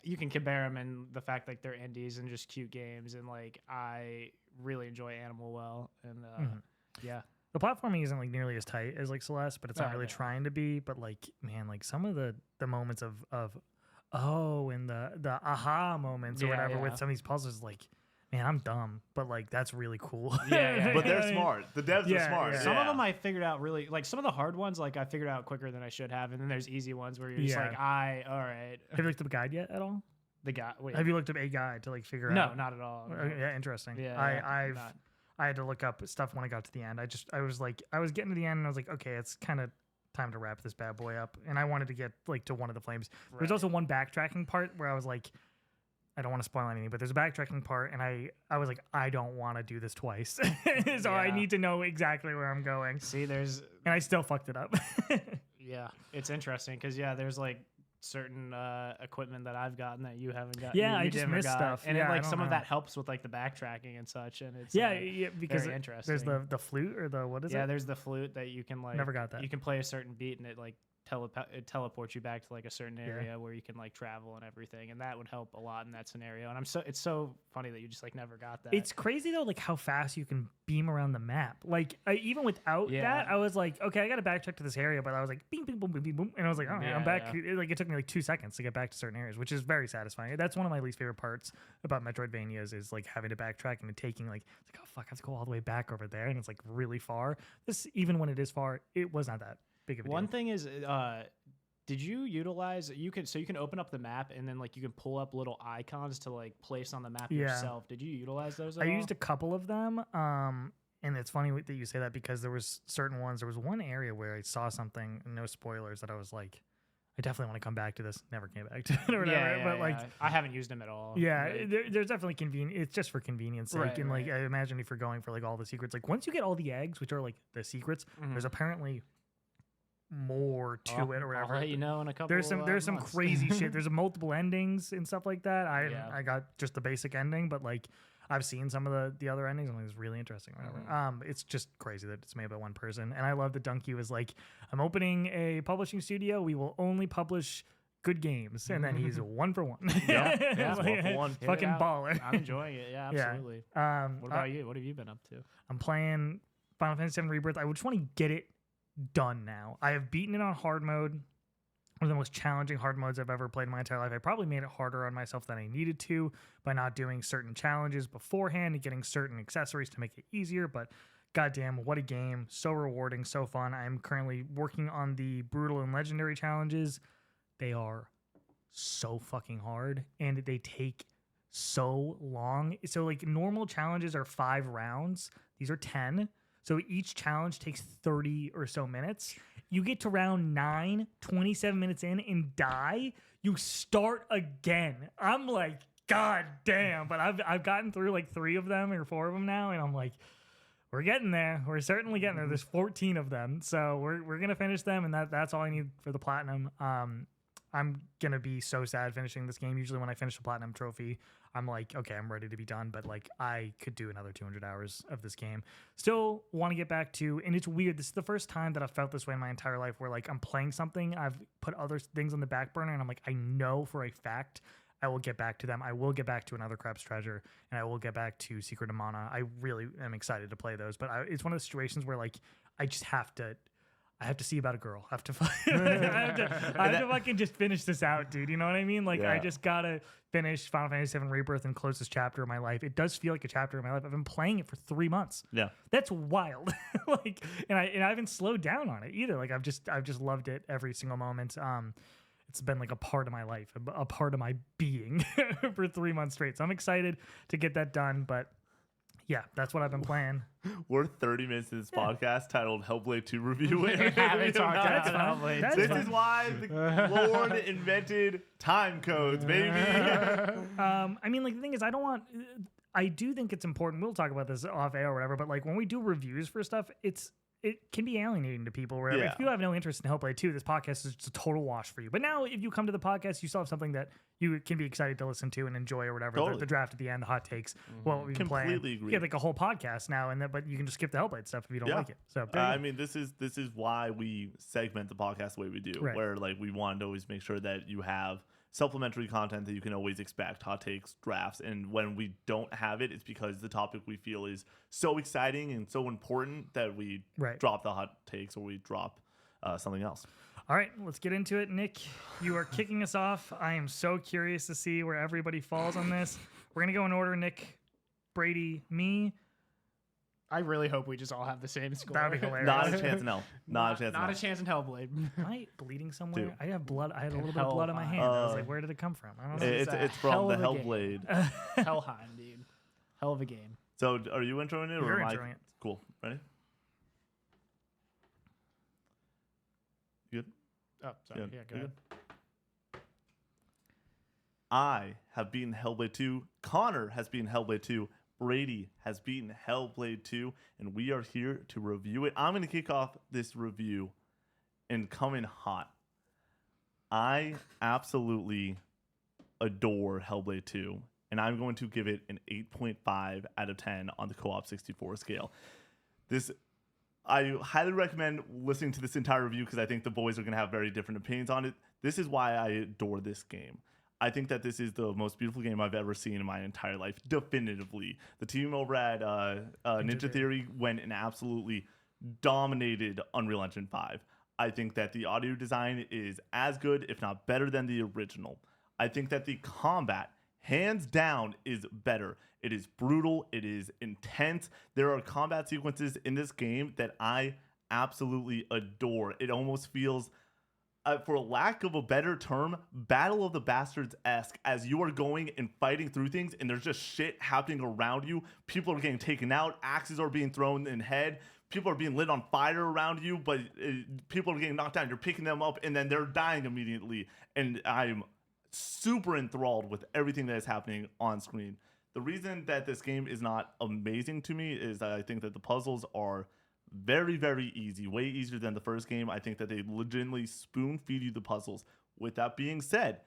you can compare them in the fact like they're indies and just cute games, and like I really enjoy Animal Well, and yeah. The platforming isn't like nearly as tight as like Celeste, but it's not really trying to be. But like, man, like some of the moments of and the aha moments or whatever with some of these puzzles, like, man, I'm dumb, but like that's really cool. But they're smart. The devs are smart. Yeah. Some of them I figured out really, like some of the hard ones, like I figured out quicker than I should have, and then there's easy ones where you're just like, all right. Have you looked up a guide yet at all? The guy. Wait. Have you looked up a guide to like figure out? No, not at all. No. Yeah, interesting. Yeah, I had to look up stuff when I got to the end. I was getting to the end and I was like, okay, it's kind of time to wrap this bad boy up. And I wanted to get like to one of the flames. Right. There's also one backtracking part where I was like, I don't want to spoil anything, but there's a backtracking part, and I was like, I don't want to do this twice, so I need to know exactly where I'm going. See, and I still fucked it up. Yeah, it's interesting because there's like certain equipment that I've gotten that you haven't gotten. Yeah, I just missed stuff, and like some of that helps with like the backtracking and such, and it's because very interesting. There's the flute or the what is it? Yeah, there's the flute that you can like. Never got that. You can play a certain beat and it like it teleports you back to like a certain area where you can like travel and everything, and that would help a lot in that scenario. And it's so funny that you just like never got that. It's crazy though, like how fast you can beam around the map. Like even without that, I was like, okay, I got to backtrack to this area, but I was like, bing, bing, boom, bing, bing, boom, and I was like, all right, I'm back. Like it took me like 2 seconds to get back to certain areas, which is very satisfying. That's one of my least favorite parts about Metroidvanias is like having to backtrack and taking like, it's like, oh fuck, I have to go all the way back over there, and it's like really far. This, even when it is far, it was not that big of a deal. One thing is, did you utilize you can open up the map and then like you can pull up little icons to like place on the map yourself? Did you utilize those at all? I used a couple of them, and it's funny that you say that because there was certain ones. There was one area where I saw something, no spoilers, that I was like, I definitely want to come back to this. Never came back to it or whatever. But like, I haven't used them at all. Yeah, there's definitely convenient. It's just for convenience sake. And like, I imagine if you're going for like all the secrets, like once you get all the eggs, which are like the secrets, there's apparently more to it or whatever. I'll let you know in a couple. There's some crazy shit. There's multiple endings and stuff like that. I got just the basic ending, but like I've seen some of the other endings and it's really interesting. Whatever. It's just crazy that it's made by one person, and I love that Donkey was like, I'm opening a publishing studio. We will only publish good games, and then he's 1 for 1. Yeah, 1 for 1. Fucking baller. I'm enjoying it. Yeah, absolutely. What about you? What have you been up to? I'm playing Final Fantasy VII Rebirth. I just want to get it done now. I have beaten it on hard mode, one of the most challenging hard modes I've ever played in my entire life. I probably made it harder on myself than I needed to by not doing certain challenges beforehand and getting certain accessories to make it easier, but goddamn, what a game. So rewarding, so fun. I'm currently working on the brutal and legendary challenges. They are so fucking hard and they take so long. So like normal challenges are 5 rounds. These are 10. So each challenge takes 30 or so minutes. You get to round 9, 27 minutes in, and die. You start again. I'm like, God damn. But I've gotten through like 3 of them or 4 of them now, and I'm like, we're getting there. We're certainly getting there. There's 14 of them, so we're gonna finish them, and that's all I need for the platinum. I'm gonna be so sad finishing this game. Usually when I finish the platinum trophy, I'm like, okay, I'm ready to be done. But like, I could do another 200 hours of this game. Still want to get back to, and it's weird. This is the first time that I've felt this way in my entire life, where like I'm playing something, I've put other things on the back burner, and I'm like, I know for a fact I will get back to them. I will get back to Another Crab's Treasure, and I will get back to Secret of Mana. I really am excited to play those, but it's one of those situations where like I just have to. I have to see about a girl. I have to fucking just finish this out, dude. You know what I mean? Like, I just gotta finish Final Fantasy VII Rebirth and close this chapter of my life. It does feel like a chapter of my life. I've been playing it for 3 months. Yeah, that's wild. Like, and I haven't slowed down on it either. Like, I've just loved it every single moment. It's been like a part of my life, a part of my being for 3 months straight. So I'm excited to get that done, but. Yeah, that's what I've been playing. We're 30 minutes in this podcast titled Hellblade 2 review. We haven't talked about Hellblade. This is why the Lord invented time codes, baby. I mean, like, the thing is, I do think it's important. We'll talk about this off air or whatever, but like when we do reviews for stuff, it can be alienating to people. Where if you have no interest in Hellblade 2, this podcast is just a total wash for you. But now, if you come to the podcast, you still have something that you can be excited to listen to and enjoy or whatever. Totally. The draft at the end, the hot takes, what we've been playing. Completely agree. You get like a whole podcast now, but you can just skip the Hellblade stuff if you don't like it. So I mean, this is why we segment the podcast the way we do, where like we wanted to always make sure that you have supplementary content that you can always expect, hot takes, drafts, and when we don't have it, it's because the topic we feel is so exciting and so important that we drop the hot takes or we drop something else. All right, let's get into it. Nick, you are kicking us off. I am so curious to see where everybody falls on this. We're going to go in order. Nick, Brady, me. I really hope we just all have the same score. That would be hilarious. Not a chance in hell. Not a chance in Hellblade. Am I bleeding somewhere? Dude. I have blood. I had a little bit of blood on my hand. I was like, where did it come from? I don't know. It's from the Hellblade. Hellheim, dude. Hell of a game. So are you introing it? You're introing it. Cool. Ready? Good? Oh, sorry. Yeah, go ahead. I have beaten Hellblade 2. Connor has beaten Hellblade 2. Brady has beaten Hellblade 2, and we are here to review it. I'm going to kick off this review and come in hot. I absolutely adore Hellblade 2, and I'm going to give it an 8.5 out of 10 on the Co-op 64 scale. I highly recommend listening to this entire review because I think the boys are going to have very different opinions on it. This is why I adore this game. I think that this is the most beautiful game I've ever seen in my entire life, definitively. The team over at Ninja Theory went and absolutely dominated Unreal Engine 5. I think that the audio design is as good, if not better, than the original. I think that the combat, hands down, is better. It is brutal. It is intense. There are combat sequences in this game that I absolutely adore. It almost feels... for lack of a better term, Battle of the Bastards-esque, as you are going and fighting through things and there's just shit happening around you. People are getting taken out, axes are being thrown in head, people are being lit on fire around you, but people are getting knocked down. You're picking them up and then they're dying immediately. And I'm super enthralled with everything that is happening on screen. The reason that this game is not amazing to me is that I think that the puzzles are very, very easy, way easier than the first game. I think that they legitimately spoon feed you the puzzles. With that being said,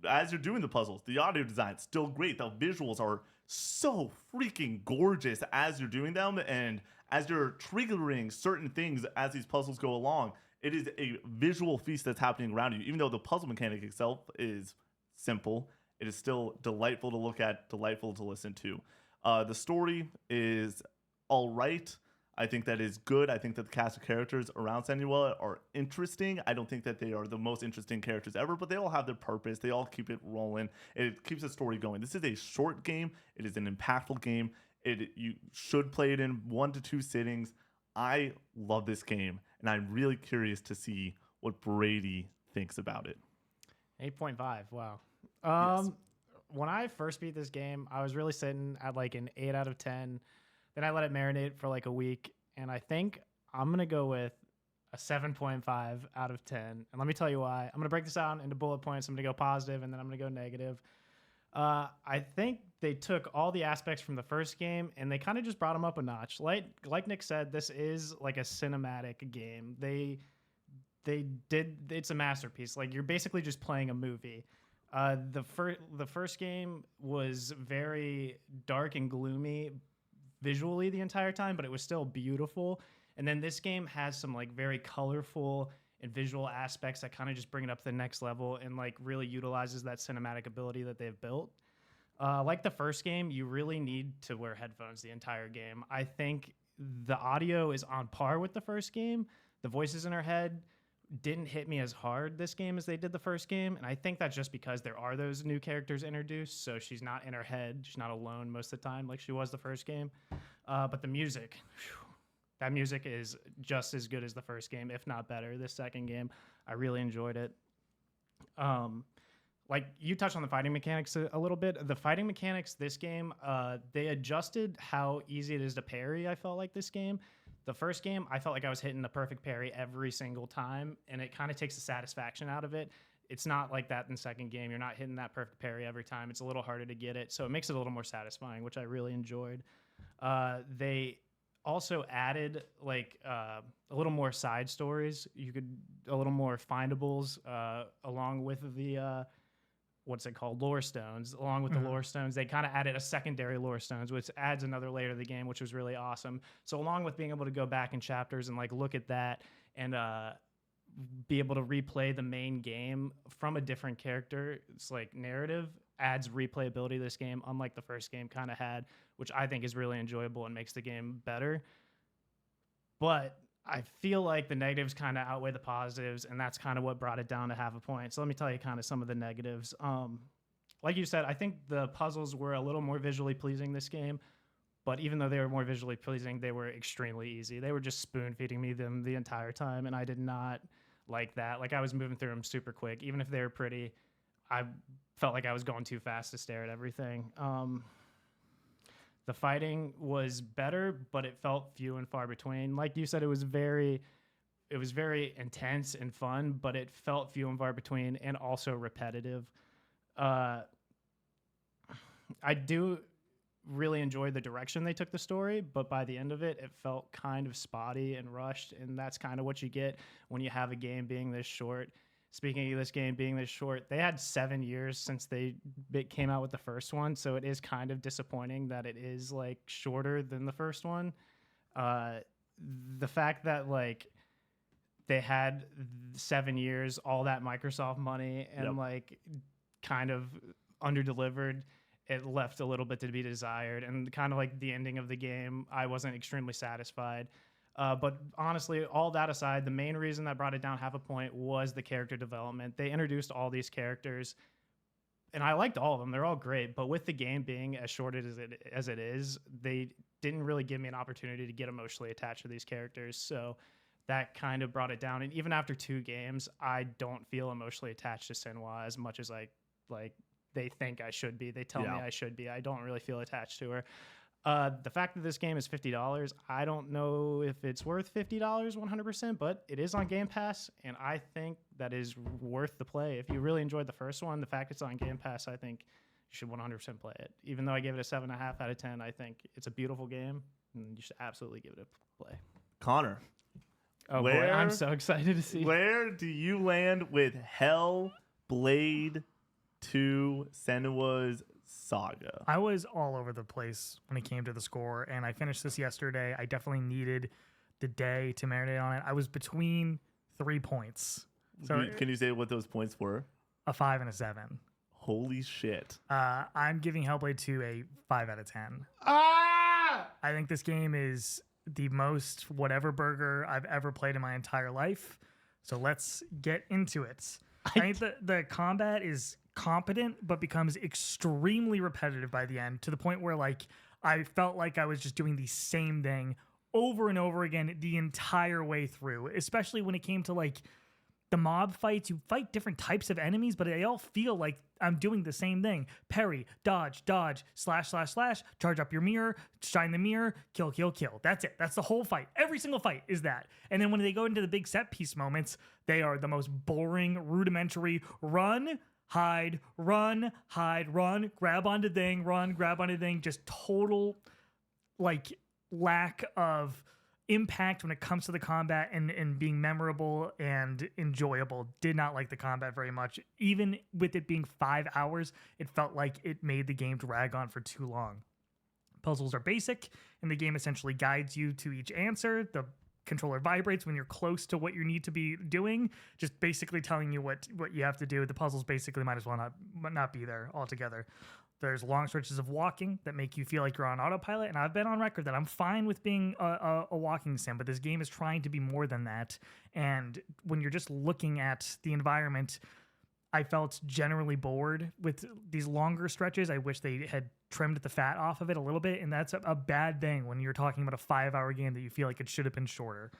as you're doing the puzzles, the audio design is still great. The visuals are so freaking gorgeous as you're doing them, and as you're triggering certain things as these puzzles go along, it is a visual feast that's happening around you. Even though the puzzle mechanic itself is simple, it is still delightful to look at, delightful to listen to. The story is all right. I think that is good. I think that the cast of characters around Senua are interesting. I don't think that they are the most interesting characters ever, but they all have their purpose. They all keep it rolling. It keeps the story going. This is a short game. It is an impactful game. You should play it in 1 to 2 sittings. I love this game, and I'm really curious to see what Brady thinks about it. 8.5. Wow. Yes. When I first beat this game, I was really sitting at like an 8 out of 10. Then I let it marinate for like a week, and I think I'm going to go with a 7.5 out of 10. And let me tell you why. I'm going to break this down into bullet points. I'm going to go positive, and then I'm going to go negative. I think they took all the aspects from the first game and they kind of just brought them up a notch. Like Nick said, this is like a cinematic game. They did, it's a masterpiece. Like, you're basically just playing a movie. The first game was very dark and gloomy visually the entire time, but it was still beautiful. And then this game has some like very colorful and visual aspects that kind of just bring it up to the next level and like really utilizes that cinematic ability that they've built. Like the first game, you really need to wear headphones the entire game. I think the audio is on par with the first game. The voices in her head didn't hit me as hard this game as they did the first game, and I think that's just because there are those new characters introduced, so she's not in her head. She's not alone most of the time like she was the first game. But the music, that music is just as good as the first game, if not better. This second game, I really enjoyed it. Like you touched on the fighting mechanics a little bit. The fighting mechanics this game, they adjusted how easy it is to parry, I felt like this game. The first game, I felt like I was hitting the perfect parry every single time, and it kind of takes the satisfaction out of it. It's not like that in the second game. You're not hitting that perfect parry every time. It's a little harder to get it, so it makes it a little more satisfying, which I really enjoyed. They also added like a little more side stories. A little more findables along with the what's it called, lore stones. Along with the lore stones, they kind of added a secondary lore stones, which adds another layer to the game, which was really awesome. So along with being able to go back in chapters and like look at that and be able to replay the main game from a different character, it's like narrative adds replayability to this game, unlike the first game kind of had, which I think is really enjoyable and makes the game better. But I feel like the negatives kind of outweigh the positives, and that's kind of what brought it down to half a point. So let me tell you kind of some of the negatives. Like you said, I think the puzzles were a little more visually pleasing this game, but even though they were more visually pleasing, they were extremely easy. They were just spoon-feeding me them the entire time, and I did not like that. Like, I was moving through them super quick. Even if they were pretty, I felt like I was going too fast to stare at everything. The fighting was better, but it felt few and far between. Like you said, it was very intense and fun, but it felt few and far between and also repetitive. I do really enjoy the direction they took the story, but by the end of it, it felt kind of spotty and rushed, and that's kind of what you get when you have a game being this short. Speaking of this game being this short, they had 7 years since they came out with the first one, so it is kind of disappointing that it is like shorter than the first one. The fact that like they had 7 years, all that Microsoft money, and like kind of underdelivered, it left a little bit to be desired, and kind of like the ending of the game, I wasn't extremely satisfied. But honestly, all that aside, the main reason that brought it down half a point was the character development. They introduced all these characters, and I liked all of them. They're all great. But with the game being as short as it is, they didn't really give me an opportunity to get emotionally attached to these characters. So that kind of brought it down. And even after 2 games, I don't feel emotionally attached to Senua as much as they think I should be. They tell me I should be. I don't really feel attached to her. The fact that this game is $50, I don't know if it's worth $50 100%, but it is on Game Pass, and I think that is worth the play. If you really enjoyed the first one, the fact it's on Game Pass, I think you should 100% play it. Even though I gave it a 7.5 out of 10, I think it's a beautiful game, and you should absolutely give it a play. Connor. Oh boy, I'm so excited to see. Where do you land with Hellblade 2 Senua's Saga? I was all over the place when it came to the score, and I finished this yesterday. I definitely needed the day to marinate on it. I was between 3 points. So can you say what those points were? A 5 and a 7. Holy shit. I'm giving Hellblade 2 a 5 out of 10. Ah! I think this game is the most whatever burger I've ever played in my entire life. So let's get into it. I think the combat is competent, but becomes extremely repetitive by the end, to the point where like I felt like I was just doing the same thing over and over again the entire way through, especially when it came to like the mob fights. You fight different types of enemies, but they all feel like I'm doing the same thing. Parry, dodge, slash, charge up your mirror, shine the mirror, kill. That's it. That's the whole fight. Every single fight is that. And then when they go into the big set piece moments, they are the most boring, rudimentary run, hide, run, grab onto thing, run, grab onto thing. Just total like lack of impact when it comes to the combat and being memorable and enjoyable. Did not like the combat very much. Even with it being 5 hours, it felt like it made the game drag on for too long. Puzzles are basic, and the game essentially guides you to each answer. The controller vibrates when you're close to what you need to be doing, just basically telling you what you have to do. The puzzles basically might as well not be there altogether. There's long stretches of walking that make you feel like you're on autopilot, and I've been on record that I'm fine with being a walking sim, but this game is trying to be more than that. And when you're just looking at the environment, I felt generally bored with these longer stretches. I wish they had trimmed the fat off of it a little bit, and that's a bad thing when you're talking about a 5-hour game that you feel like it should have been shorter.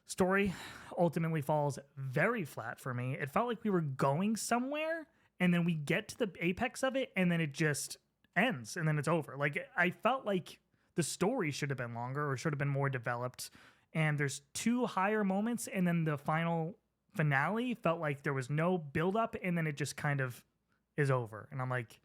Story ultimately falls very flat for me. It felt like we were going somewhere, and then we get to the apex of it, and then it just ends, and then it's over. Like, I felt like the story should have been longer or should have been more developed, and there's 2 higher moments, and then the final finale felt like there was no build-up, and then it just kind of is over. And I'm like,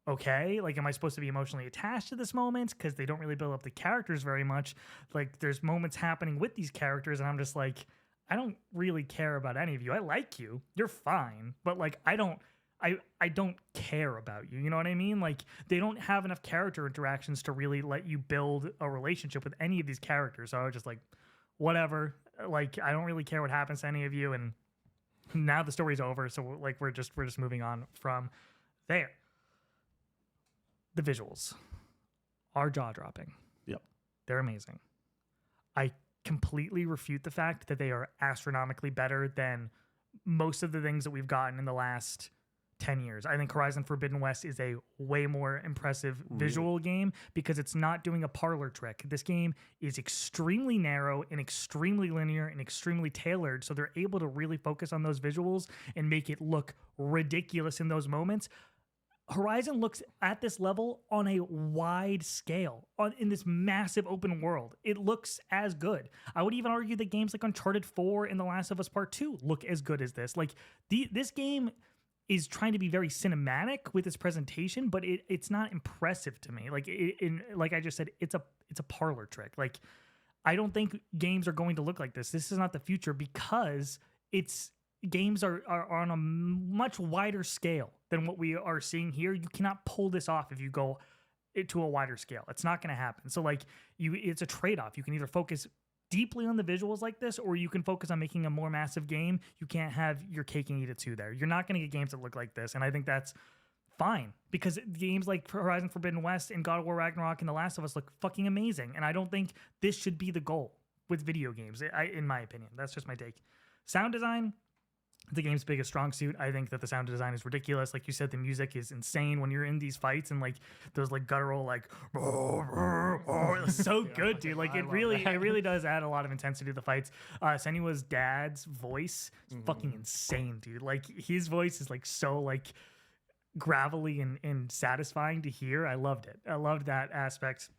okay, like, am I supposed to be emotionally attached to this moment? Because they don't really build up the characters very much. Like, there's moments happening with these characters, and I'm just like, I don't really care about any of you. I like you. You're fine. But, like, I don't care about you. You know what I mean? Like, they don't have enough character interactions to really let you build a relationship with any of these characters. So I was just like, whatever. Like, I don't really care what happens to any of you. And now the story's over. So, like, we're just moving on from there. The visuals are jaw-dropping. Yep. They're amazing. I completely refute the fact that they are astronomically better than most of the things that we've gotten in the last 10 years. I think Horizon Forbidden West is a way more impressive visual game because it's not doing a parlor trick. This game is extremely narrow and extremely linear and extremely tailored, so they're able to really focus on those visuals and make it look ridiculous in those moments. Horizon looks at this level on a wide scale, in this massive open world. It looks as good. I would even argue that games like Uncharted 4 and The Last of Us Part 2 look as good as this. Like, this game is trying to be very cinematic with its presentation, but it's not impressive to me. Like, like I just said, it's a parlor trick. Like, I don't think games are going to look like this. This is not the future because games are on a much wider scale than what we are seeing here. You cannot pull this off if you go to a wider scale. It's not going to happen. So, like, it's a trade-off. You can either focus deeply on the visuals like this, or you can focus on making a more massive game. You can't have your cake and eat it too there. You're not going to get games that look like this, and I think that's fine because games like Horizon Forbidden West and God of War Ragnarok and The Last of Us look fucking amazing, and I don't think this should be the goal with video games, in my opinion. That's just my take. Sound design, the game's biggest strong suit. I think that the sound design is ridiculous. Like you said, the music is insane when you're in these fights, and like those like guttural like it's so good, dude. Like it really does add a lot of intensity to the fights. Senua's dad's voice is fucking insane, dude. Like his voice is like so like gravelly and satisfying to hear. I loved it. I loved that aspect.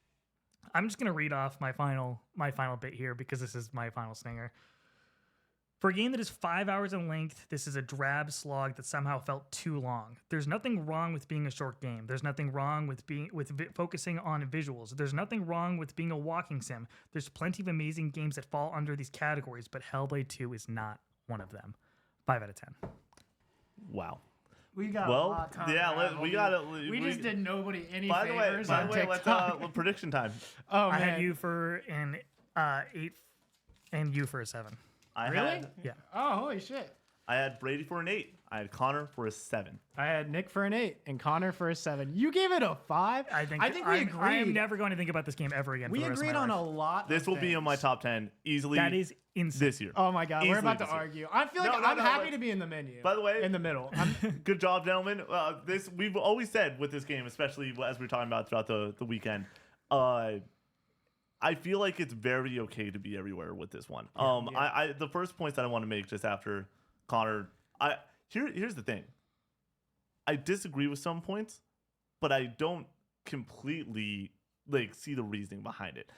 I'm just gonna read off my final bit here because this is my final stinger. For a game that is 5 hours in length, this is a drab slog that somehow felt too long. There's nothing wrong with being a short game. There's nothing wrong with focusing on visuals. There's nothing wrong with being a walking sim. There's plenty of amazing games that fall under these categories, but Hellblade 2 is not one of them. 5 out of 10. Wow. We got a lot of time. Yeah, we just did nobody any by favors. By the way, let's prediction time. Oh man, I had you for an 8 and you for a 7. Yeah. Oh, holy shit. I had Brady for an 8. I had Connor for a 7. I had Nick for an 8 and Connor for a 7. You gave it a 5? I think we agreed. I am never going to think about this game ever again. We agreed on a lot. This will be in my top 10 easily. That is insane. This year. Oh my god, we're about to Easily argue. I feel like I'm happy to be in the menu. By the way, in the middle. Good job, gentlemen. This we've always said with this game, especially as we were talking about throughout the weekend. I feel like it's very okay to be everywhere with this one. I the first points that I want to make just after Connor, here's the thing. I disagree with some points, but I don't completely like see the reasoning behind it.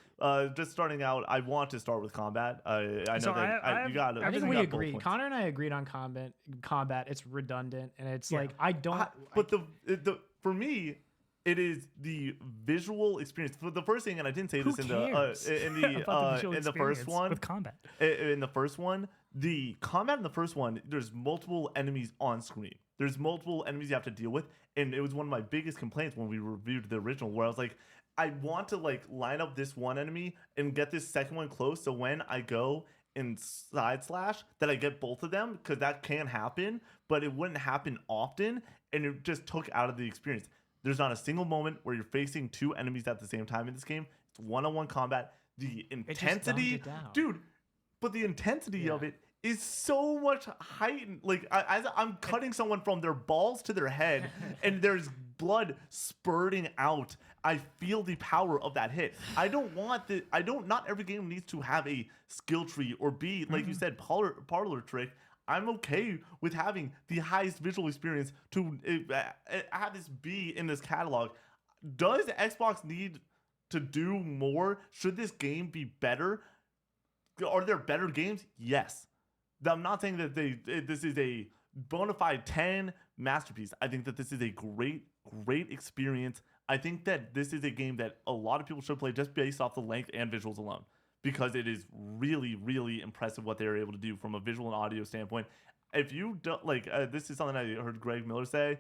Just starting out, I want to start with combat. I know So that you got. I think we agreed. Connor and I agreed on combat. It's redundant, and it's like I don't. But the for me, it is the visual experience. For the first thing, and I didn't say this in the first one with combat. In the first one, the combat in the first one, there's multiple enemies on screen. There's multiple enemies you have to deal with, and it was one of my biggest complaints when we reviewed the original, where I was like, I want to like line up this one enemy and get this second one close, so when I go and side slash, that I get both of them, because that can happen, but it wouldn't happen often, and it just took out of the experience. There's not a single moment where you're facing two enemies at the same time in this game. It's one-on-one combat. The intensity, dude, but the intensity of it is so much heightened. Like I'm cutting someone from their balls to their head, and there's blood spurting out. I feel the power of that hit. Not every game needs to have a skill tree or be, like you said, parlor trick. I'm okay with having the highest visual experience to have this be in this catalog. Does Xbox need to do more? Should this game be better? Are there better games? Yes. I'm not saying that this is a bona fide 10 masterpiece. I think that this is a great experience. I think that this is a game that a lot of people should play just based off the length and visuals alone, because it is really, really impressive what they're able to do from a visual and audio standpoint. If you don't this is something I heard Greg Miller say.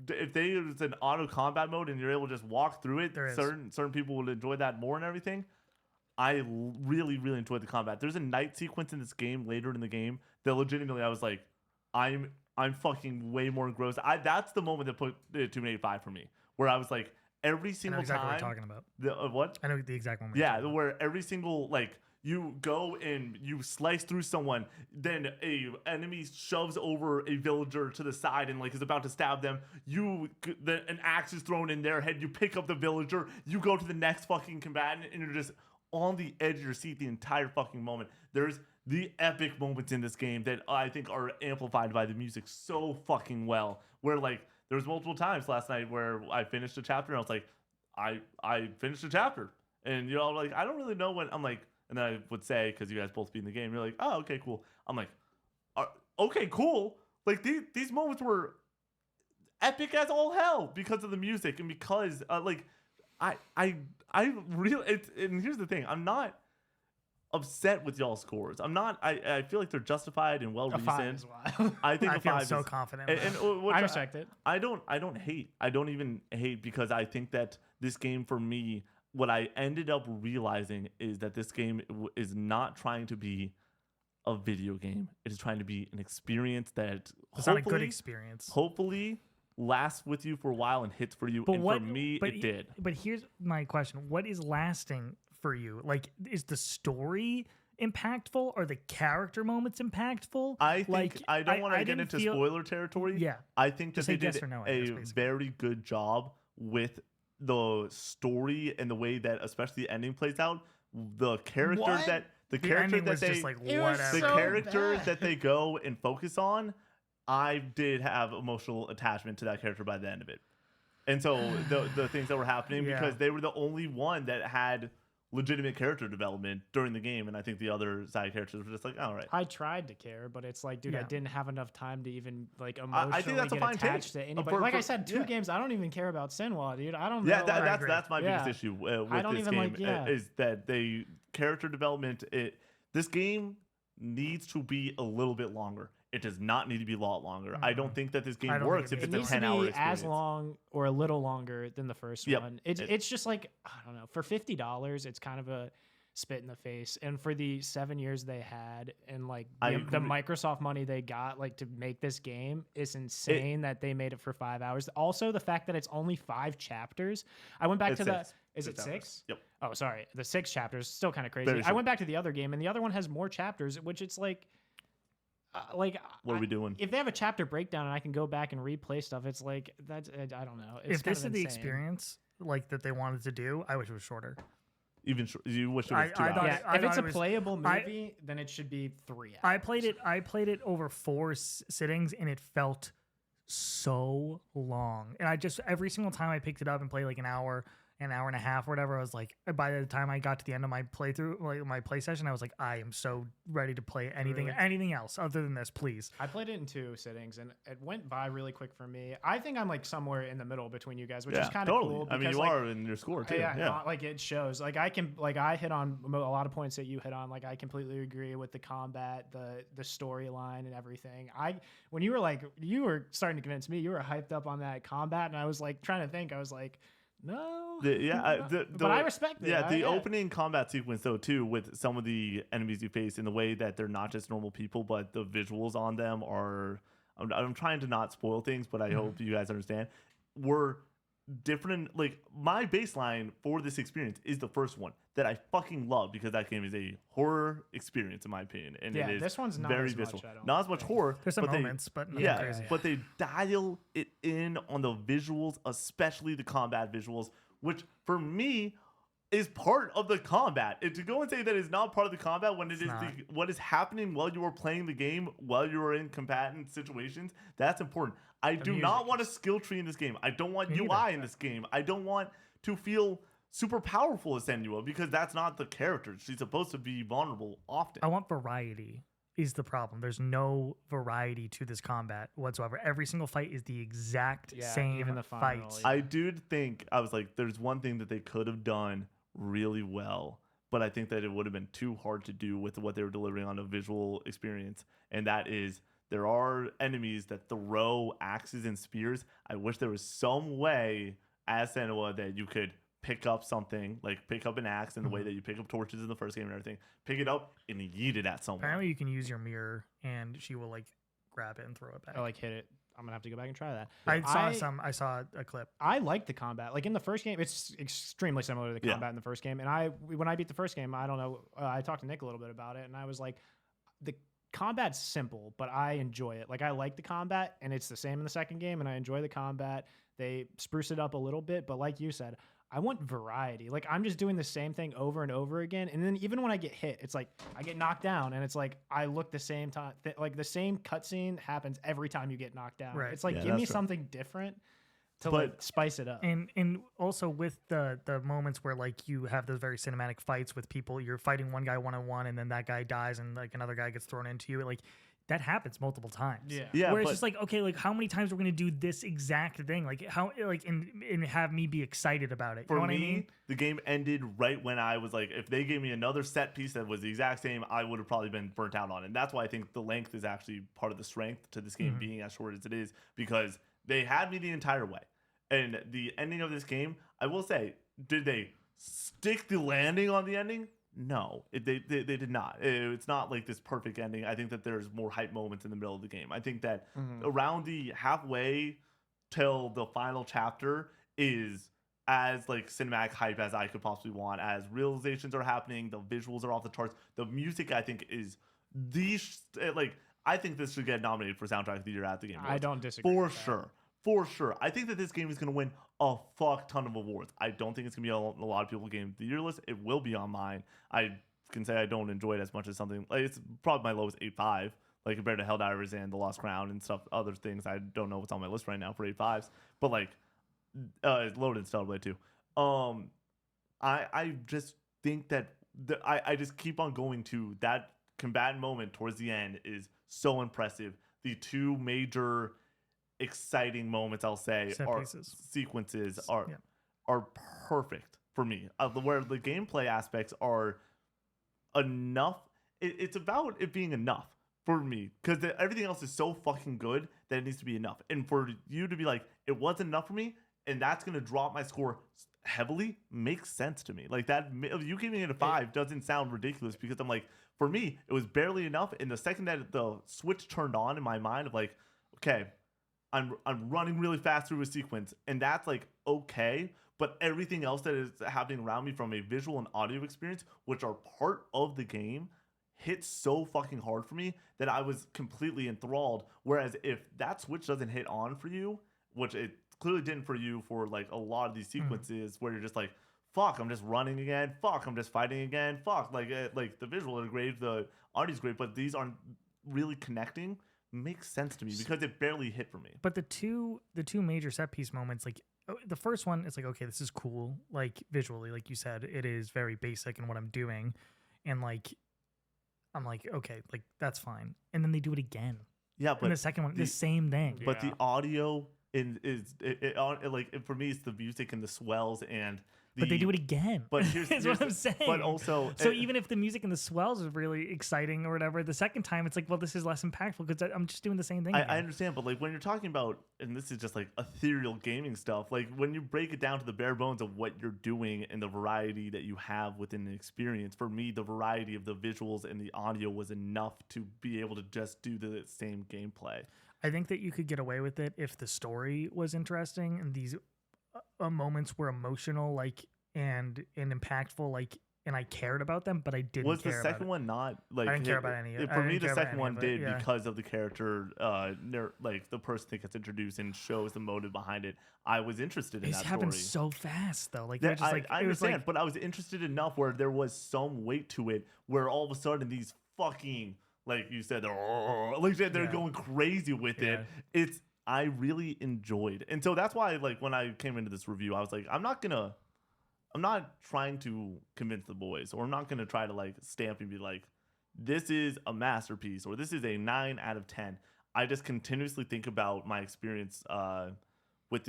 If there's an auto combat mode and you're able to just walk through it, certain people will enjoy that more and everything. I really, really enjoyed the combat. There's a night sequence in this game later in the game that legitimately I was like, I'm fucking way more engrossed. That's the moment that put it to an 8.5 for me, where I was like, every single time. What you're talking about. What? I know the exact moment. Yeah, where every single you go and you slice through someone, then a enemy shoves over a villager to the side and is about to stab them. An axe is thrown in their head. You pick up the villager. You go to the next fucking combatant, and you're just on the edge of your seat the entire fucking moment. There's the epic moments in this game that I think are amplified by the music so fucking well. Where there was multiple times last night where I finished a chapter and I was like, I finished a chapter, and I don't really know when. I'm like, and then I would say, because you guys both beat in the game, you're like, oh, okay, cool. I'm like, okay, cool. These moments were epic as all hell because of the music and because I really, and here's the thing, I'm not upset with y'all's scores. I'm not. I feel like they're justified and well reasoned. I think I a feel 5 so confident. I respect it. I don't hate. I don't even hate, because I think that this game, for me, what I ended up realizing is that this game is not trying to be a video game. It is trying to be an experience that it's not a good experience. Hopefully lasts with you for a while and hits for you. For me, it did. But here's my question: what is lasting for you? Is the story impactful? Are the character moments impactful? I think I don't want to get into spoiler territory. Yeah, I think that they did a very good job with the story and the way that, especially the ending plays out. The characters that that they go and focus on, I did have emotional attachment to that character by the end of it. And so the things that were happening, because they were the only one that had legitimate character development during the game, and I think the other side characters were just like, all right. I tried to care, but it's I didn't have enough time to even emotionally get attached to anybody. I said, two games, I don't even care about Senua, dude. I don't know. Yeah, that's my biggest issue with this game, is that they character development. This game needs to be a little bit longer. It does not need to be a lot longer. I don't think that this game works if it's a 10-hour experience. As long or a little longer than the first one. It's just I don't know. For $50, it's kind of a spit in the face. And for the 7 years they had, and the Microsoft money they got to make this game, it's insane that they made it for 5 hours. Also, the fact that it's only 5 chapters. I went back to Is it 6? Yep. Oh, sorry. The 6 chapters, still kind of crazy. I went back to the other game, and the other one has more chapters, which it's what are we doing? If they have a chapter breakdown and I can go back and replay stuff, it's that's I don't know. It's if this is the experience that they wanted to do, I wish it was shorter. You wish it was 2 hours. If it's a playable movie, then it should be 3 hours. I played it over 4 sittings, and it felt so long. And every single time I picked it up and played an hour an hour and a half or whatever, I was like, by the time I got to the end of my playthrough, like my play session, I was like, I am so ready to play anything else other than this, please. I played it in 2 sittings and it went by really quick for me. I think I'm like somewhere in the middle between you guys, which is kind of cool. I mean, you are in your score too. Yeah, like it shows. Like I hit on a lot of points that you hit on. Like I completely agree with the combat, the storyline, and everything. When you were starting to convince me, you were hyped up on that combat, and I was like trying to think. I was like, no. But I respect it. Yeah, the opening combat sequence though too, with some of the enemies you face in the way that they're not just normal people, but the visuals on them are. I'm trying to not spoil things, but I hope you guys understand. We're different. Like my baseline for this experience is the first one that I fucking love because that game is a horror experience in my opinion, and it is this one's not very as visceral. Much, not as much horror. There's some moments, but nothing crazy. But they dial it in on the visuals, especially the combat visuals, which for me is part of the combat. And to go and say that it's not part of the combat when it is what is happening while you are playing the game, while you are in combatant situations, that's important. I do not want a skill tree in this game. I don't want UI in this game. I don't want to feel super powerful as Senua because that's not the character. She's supposed to be vulnerable often. I want variety is the problem. There's no variety to this combat whatsoever. Every single fight is the exact same even the fight. I do think, I was like, there's one thing that they could have done really well, but I think that it would have been too hard to do with what they were delivering on a visual experience, and that is there are enemies that throw axes and spears. I wish there was some way as Senua that you could pick up something, like pick up an axe in the way that you pick up torches in the first game and everything, pick it up and yeet it at someone. Apparently you can use your mirror and she will like grab it and throw it back. Or like hit it. I'm gonna have to go back and try that. I saw a clip. I like the combat. Like in the first game, it's extremely similar to the combat in the first game. And when I beat the first game, I don't know. I talked to Nick a little bit about it, and I was like, the combat's simple, but I enjoy it. Like I like the combat, and it's the same in the second game, and I enjoy the combat. They spruce it up a little bit, but like you said, I want variety. Like I'm just doing the same thing over and over again, and then even when I get hit, it's like I get knocked down, and it's like I look the same time. like the same cutscene happens every time you get knocked down. Right. It's like give me something different to like spice it up. And also with the moments where like you have those very cinematic fights with people, you're fighting one guy one-on-one, and then that guy dies, and like another guy gets thrown into you. Like that happens multiple times. Yeah. Where it's just like, okay, like how many times we're gonna do this exact thing? Like how, like and have me be excited about it. You know what I mean? The game ended right when I was like, if they gave me another set piece that was the exact same, I would have probably been burnt out on it. And that's why I think the length is actually part of the strength to this game being as short as it is, because they had me the entire way. And the ending of this game, I will say, did they stick the landing on the ending? No, they did not. It's not like this perfect ending. I think that there's more hype moments in the middle of the game. I think that around the halfway till the final chapter is as like cinematic hype as I could possibly want. As realizations are happening, the visuals are off the charts. The music, I think, is I think this should get nominated for soundtrack of the year at the Game Awards. I don't disagree. For sure. I think that this game is going to win a fuck ton of awards. I don't think it's going to be on a lot of people's Game of the Year list. It will be on mine. I can say I don't enjoy it as much as something. Like, it's probably my lowest 8.5, like compared to Helldivers and The Lost Crown and stuff, other things. I don't know what's on my list right now for 8.5s. But like, it's loaded in Hellblade too. I just think that I just keep on going to that combatant moment towards the end is so impressive. The two major exciting moments, I'll say, sequences are perfect for me. Where the gameplay aspects are enough. It's about it being enough for me, because everything else is so fucking good that it needs to be enough. And for you to be like, it wasn't enough for me, and that's gonna drop my score heavily, makes sense to me. Like that, you giving it a 5 doesn't sound ridiculous, because I'm like, for me, it was barely enough. And the second that the switch turned on in my mind of like, okay, I'm running really fast through a sequence, and that's like okay, but everything else that is happening around me from a visual and audio experience, which are part of the game, hit so fucking hard for me that I was completely enthralled. Whereas if that switch doesn't hit on for you, which it clearly didn't for you for like a lot of these sequences where you're just like, fuck, I'm just running again, fuck, I'm just fighting again, fuck, like the visual are great, the audio's great, but these aren't really connecting. makes sense to me because it barely hit for me. But the two major set piece moments, like the first one, it's like, okay, this is cool. Like visually, like you said, it is very basic in what I'm doing. And like, I'm like, okay, like that's fine. And then they do it again. Yeah, but and the second one, the same thing. But the audio like for me, it's the music and the swells and. But they do it again. But here's what I'm saying. But also, so even if the music and the swells is really exciting or whatever, the second time it's like, well, this is less impactful because I'm just doing the same thing. I understand, but like when you're talking about, and this is just like ethereal gaming stuff, like when you break it down to the bare bones of what you're doing and the variety that you have within the experience, for me, the variety of the visuals and the audio was enough to be able to just do the same gameplay. I think that you could get away with it if the story was interesting and these moments were emotional, like and impactful, like, and I cared about them, but I didn't. Was the second one not like? I didn't care about any. For me, the second one did because of the character, like the person that gets introduced and shows the motive behind it. I was interested in that story. It's happened so fast though. Like, just like I understand, but I was interested enough where there was some weight to it. Where all of a sudden these fucking, like you said, they're going crazy with it. I really enjoyed. And so that's why, like, when I came into this review, I was like, I'm not trying to convince the boys, or I'm not going to try to, like, stamp and be like, this is a masterpiece, or this is a 9 out of 10. I just continuously think about my experience towards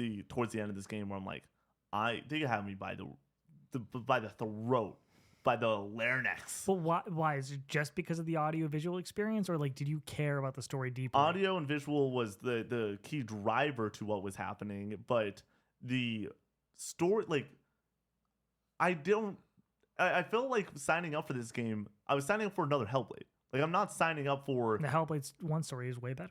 the end of this game where I'm like, they have me by the throat. By the larynx. But why? Is it just because of the audio-visual experience, or like, did you care about the story deeply? Audio and visual was the key driver to what was happening, but the story, like, I felt like signing up for this game, I was signing up for another Hellblade. Like, I'm not signing up for... The Hellblade 1 story is way better.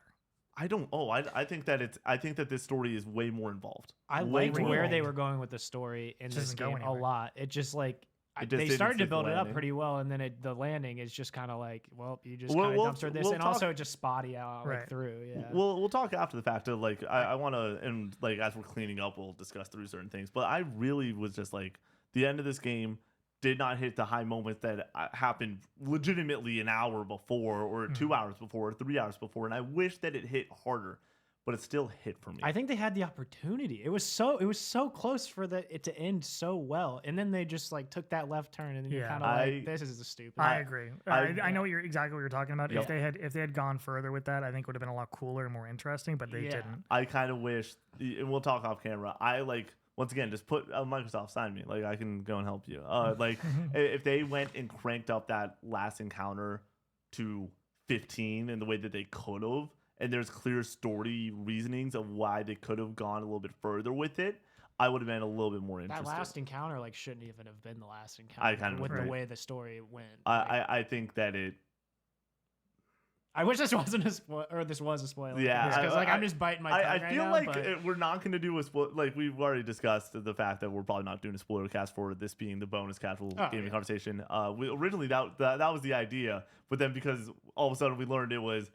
I think that this story is way more involved. I liked where they were going with the story in this game a lot. It just, like... They started to build it up pretty well, and then the landing is just kind of like, well, you just kind of dumpster this, and also just spotty out like through. Yeah. We'll talk after the fact. Of like, I want to, and like as we're cleaning up, we'll discuss through certain things. But I really was just like, the end of this game did not hit the high moments that happened legitimately an hour before, or 2 hours before, or 3 hours before, and I wish that it hit harder. But it still hit for me. I think they had the opportunity. It was so close for it to end so well, and then they just like took that left turn, and then you're kind of like, "This is stupid." I agree. I know exactly what you're talking about. Yeah. If they had gone further with that, I think it would have been a lot cooler and more interesting. But they didn't. I kind of wish, and we'll talk off camera. I like, once again, just put Microsoft, sign me. Like, I can go and help you. Like if they went and cranked up that last encounter to 15 in the way that they could have. And there's clear story reasonings of why they could have gone a little bit further with it, I would have been a little bit more interested. That last encounter shouldn't even have been the last encounter with the way the story went. I think that it... I wish this wasn't a spoiler, or this was a spoiler. Yeah, because I'm just biting my tongue I feel like we're not going to do a spoiler. Like, we've already discussed the fact that we're probably not doing a spoiler cast for this being the bonus casual gaming conversation. Originally, that was the idea, but then because all of a sudden we learned it was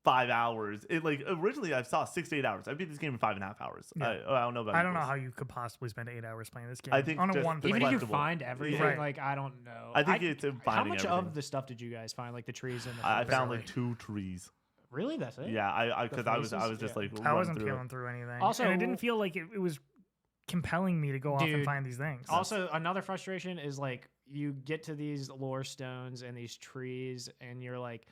5 hours. It like originally I saw 6 to 8 hours. I beat this game in 5.5 hours. Yeah. I don't know about. I don't know how you could possibly spend 8 hours playing this game. I think on a one. Even if you find everything, like I don't know. I think it's finding how much everything. of the stuff did you guys find? Like the trees and the I found like 2 trees. Really, that's it? Yeah, because I was just like I wasn't feeling through anything. Also, and it didn't feel like it was compelling me to go off and find these things. Also, another frustration is like you get to these lore stones and these trees, and you're like,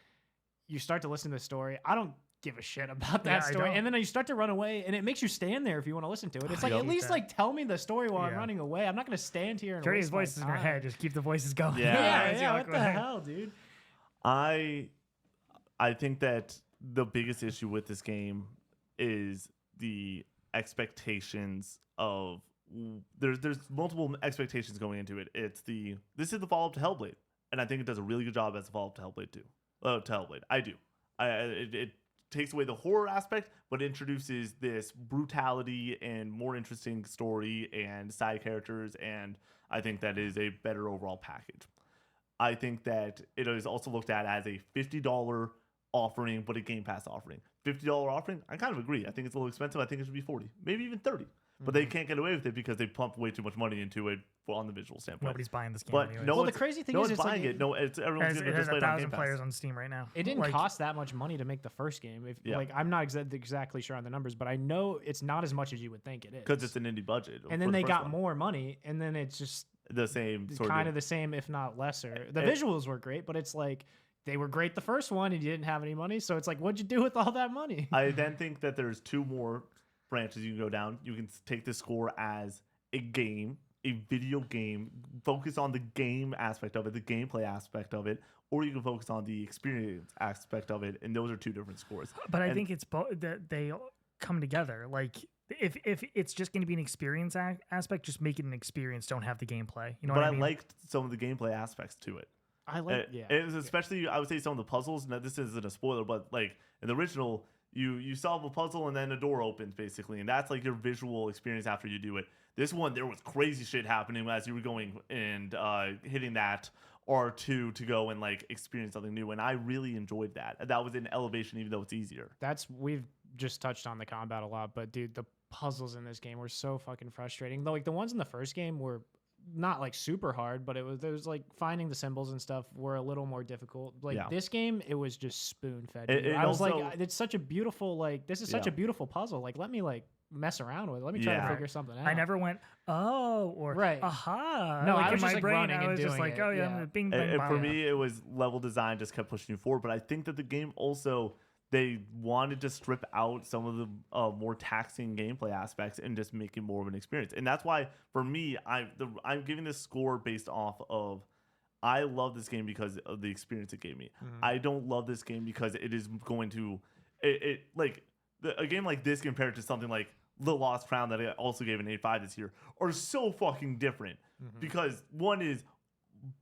you start to listen to the story. I don't give a shit about that story, and then you start to run away, and it makes you stand there if you want to listen to it. It's like, at least like tell me the story while I'm running away. I'm not going to stand here and Carry his voices in your head. Just keep the voices going. Yeah. What the hell, dude? I think that the biggest issue with this game is the expectations of there's multiple expectations going into it. This is the follow-up to Hellblade, and I think it does a really good job as a follow-up to Hellblade 2. To Hellblade, I do. It takes away the horror aspect, but introduces this brutality and more interesting story and side characters, and I think that is a better overall package. I think that it is also looked at as a $50 offering, but a Game Pass offering. $50 offering, I kind of agree. I think it's a little expensive. I think it should be $40, maybe even $30. but they can't get away with it because they pump way too much money into it on the visual standpoint. Nobody's buying this game. But anyways. Well, the crazy thing no is, one's it's buying like it. No, everyone's it going to has just play it on 1,000 Game Pass. players on Steam right now. it didn't Like, cost that much money to make the first game. Yeah. Like I'm not exactly sure on the numbers, but I know it's not as much as you would think it is. Because it's an indie budget. And then they got more money, and then it's just the same sort kind of the same, if not lesser. The And- visuals were great, but it's like they were great the first one, and you didn't have any money. So it's like, what'd you do with all that money? I then think that there's two more branches you can go down. You can take the score as a game, a video game, focus on the game aspect of it, the gameplay aspect of it, or you can focus on the experience aspect of it, and those are two different scores. But I think it's both that they come together. Like if it's just going to be an experience aspect, just make it an experience. Don't have the gameplay. You know But what I I mean? liked some of the gameplay aspects to it. I like, It was especially, I would say, some of the puzzles. Now, this isn't a spoiler, but like in the original, you solve a puzzle and then a door opens basically, and that's like your visual experience after you do it. This one, there was crazy shit happening as you were going and hitting that R2 to go and like experience something new, and I really enjoyed that. That was an elevation, even though it's easier. we've just touched on the combat a lot, but dude, the puzzles in this game were so fucking frustrating. Like the ones in the first game were not like super hard, but it was like finding the symbols and stuff were a little more difficult. Like this game, it was just spoon fed. I was also, like, it's such a beautiful, like this is such a beautiful puzzle. Like let me like mess around with it. Let me try to figure something out. I never went, oh, or Right. aha. No, like I was in just my like brain, running I and was just doing like, it, oh yeah, yeah. bing bang. And for bang. me, it was level design just kept pushing you forward. But I think that the game also, they wanted to strip out some of the more taxing gameplay aspects and just make it more of an experience. And that's why, for me, I'm giving this score based off of, I love this game because of the experience it gave me. I don't love this game because it is going to, a game like this compared to something like The Lost Crown that I also gave an 8.5 this year are so fucking different. Because one is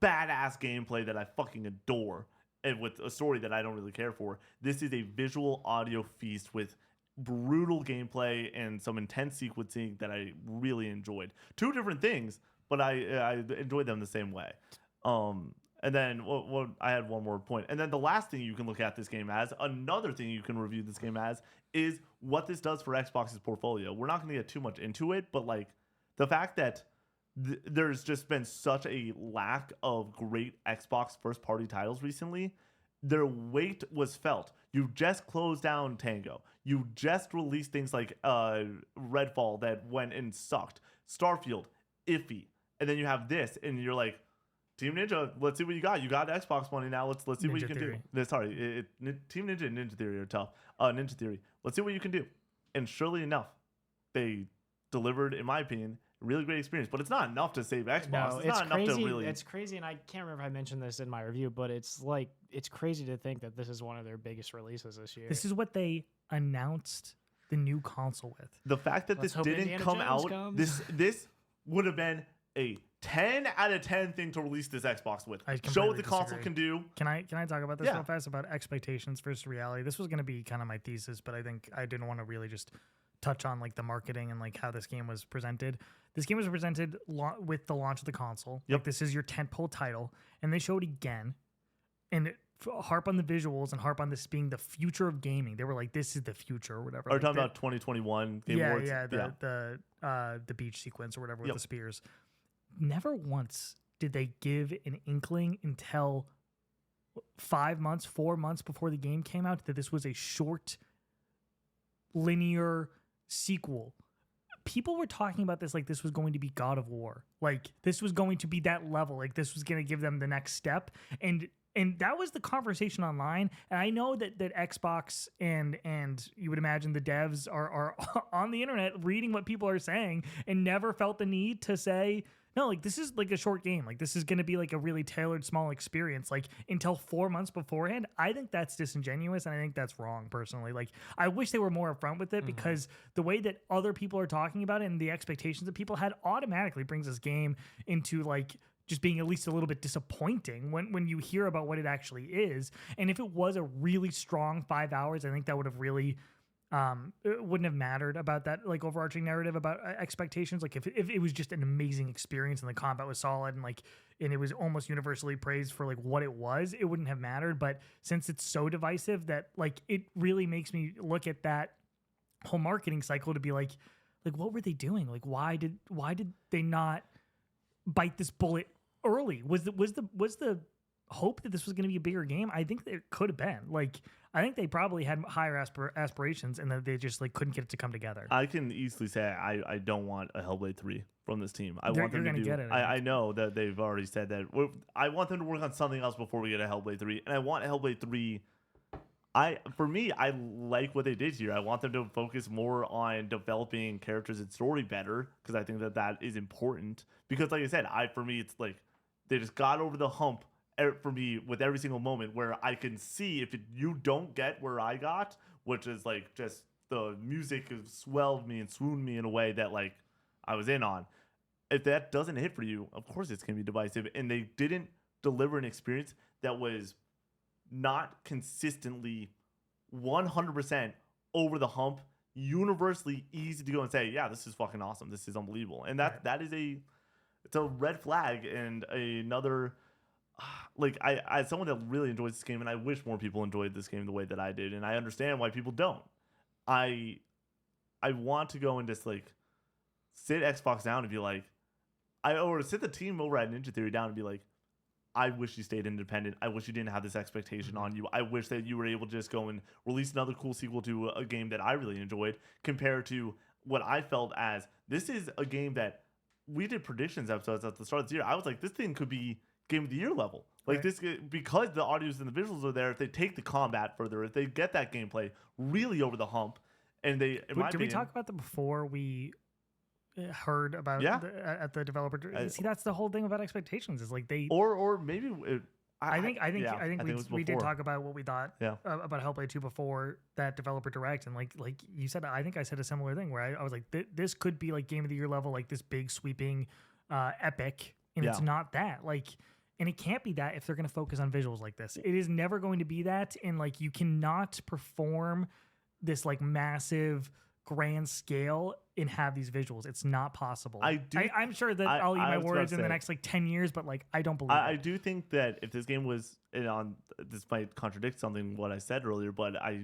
badass gameplay that I fucking adore, and with a story that I don't really care for. This is a visual audio feast with brutal gameplay and some intense sequencing that I really enjoyed. Two different things, but I enjoyed them the same way. And then I had one more point. And then the last thing you can look at this game as, another thing you can review this game as, is what this does for Xbox's portfolio. We're not going to get too much into it, but like the fact that there's just been such a lack of great Xbox first-party titles recently, their weight was felt. You just closed down Tango. You just released things like Redfall that went and sucked. Starfield, iffy. And then you have this, and you're like, Team Ninja, let's see what you got. You got Xbox money now. Let's see what you can do. Sorry, Team Ninja and Ninja Theory are tough. Ninja Theory, let's see what you can do. And surely enough, they delivered, in my opinion, a really great experience. But it's not enough to save Xbox. No, it's it's not crazy. enough to really. It's crazy, and I can't remember if I mentioned this in my review, but it's like it's crazy to think that this is one of their biggest releases this year. This is what they announced the new console with. The fact that Let's this hope didn't Indiana come Jones out, comes. this would have been a 10 out of 10 thing to release this Xbox with. I Show what completely the console disagree. can do. Can I talk about this Yeah. real fast about expectations versus reality? This was going to be kind of my thesis, but I think I didn't want to really just touch on like the marketing and like how this game was presented. This game was presented with the launch of the console. Yep. Like this is your tentpole title, and they showed again, and harp on the visuals and harp on this being the future of gaming. They were like, "This is the future," or whatever. Are you Like, talking about 2021 Game Awards? the beach sequence or whatever with the spears. Never once did they give an inkling until 4 months before the game came out that this was a short, linear sequel. People were talking about this like this was going to be God of War. Like this was going to be that level. Like this was going to give them the next step. And that was the conversation online. And I know that Xbox and you would imagine the devs are on the internet reading what people are saying and never felt the need to say, no, like this is like a short game. Like this is going to be like a really tailored small experience. Like until 4 months beforehand, I think that's disingenuous and I think that's wrong personally. Like I wish they were more upfront with it because the way that other people are talking about it and the expectations that people had automatically brings this game into like just being at least a little bit disappointing when you hear about what it actually is. And if it was a really strong 5 hours, I think that would have really it wouldn't have mattered about that like overarching narrative about expectations. Like if it was just an amazing experience and the combat was solid and it was almost universally praised for like what it was, it wouldn't have mattered. But since it's so divisive that like it really makes me look at that whole marketing cycle to be like what were they doing? Like, why did they not bite this bullet early? Was the hope that this was going to be a bigger game? I think it could have been. Like, I think they probably had higher aspirations, and that they just like couldn't get it to come together. I can easily say I don't want a Hellblade 3 from this team. I want them to do. Get it, I know that they've already said that. I want them to work on something else before we get a Hellblade 3, and I want Hellblade 3. For me, I like what they did here. I want them to focus more on developing characters and story better, because I think that is important. Because, like I said, for me, it's like they just got over the hump for me with every single moment where I can see if you don't get where I got, which is like just the music has swelled me and swooned me in a way that like I was in on. If that doesn't hit for you, of course it's going to be divisive. And they didn't deliver an experience that was not consistently 100% over the hump, universally easy to go and say, yeah, this is fucking awesome. This is unbelievable. And that is it's a red flag and another, like I someone that really enjoys this game, and I wish more people enjoyed this game the way that I did. And I understand why people don't. I want to go and just like sit Xbox down and be like, or sit the team over at Ninja Theory down and be like, I wish you stayed independent. I wish you didn't have this expectation on you. I wish that you were able to just go and release another cool sequel to a game that I really enjoyed, compared to what I felt as this is a game that we did predictions episodes at the start of the year. I was like, this thing could be Game of the Year level. Like this, because the audios and the visuals are there. If they take the combat further, if they get that gameplay really over the hump, and they, did we talk about that before we heard about at the developer? See, that's the whole thing about expectations, is like they or maybe I think we did talk about what we thought about Hellblade 2 before that developer direct, and like you said, I think I said a similar thing where I was like, this could be like Game of the Year level, like this big sweeping epic, and it's not that. Like, and it can't be that if they're going to focus on visuals like this. It is never going to be that, and like you cannot perform this like massive grand scale and have these visuals. It's not possible. I'm sure that I'll eat my words in the next like 10 years, but like I don't believe it. I do think that if this game was this might contradict something what I said earlier, but I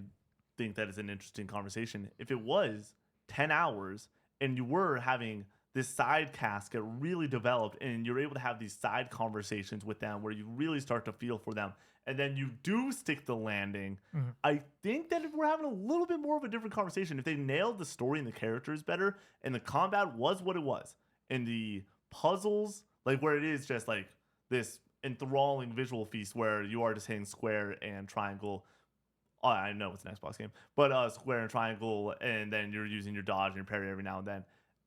think that is an interesting conversation. If it was 10 hours and you were having this side cast get really developed and you're able to have these side conversations with them where you really start to feel for them, and then you do stick the landing, I think that if we're having a little bit more of a different conversation, if they nailed the story and the characters better, and the combat was what it was, and the puzzles, like where it is just like this enthralling visual feast where you are just hitting square and triangle. Oh, I know it's an Xbox game, but square and triangle, and then you're using your dodge and your parry every now and then.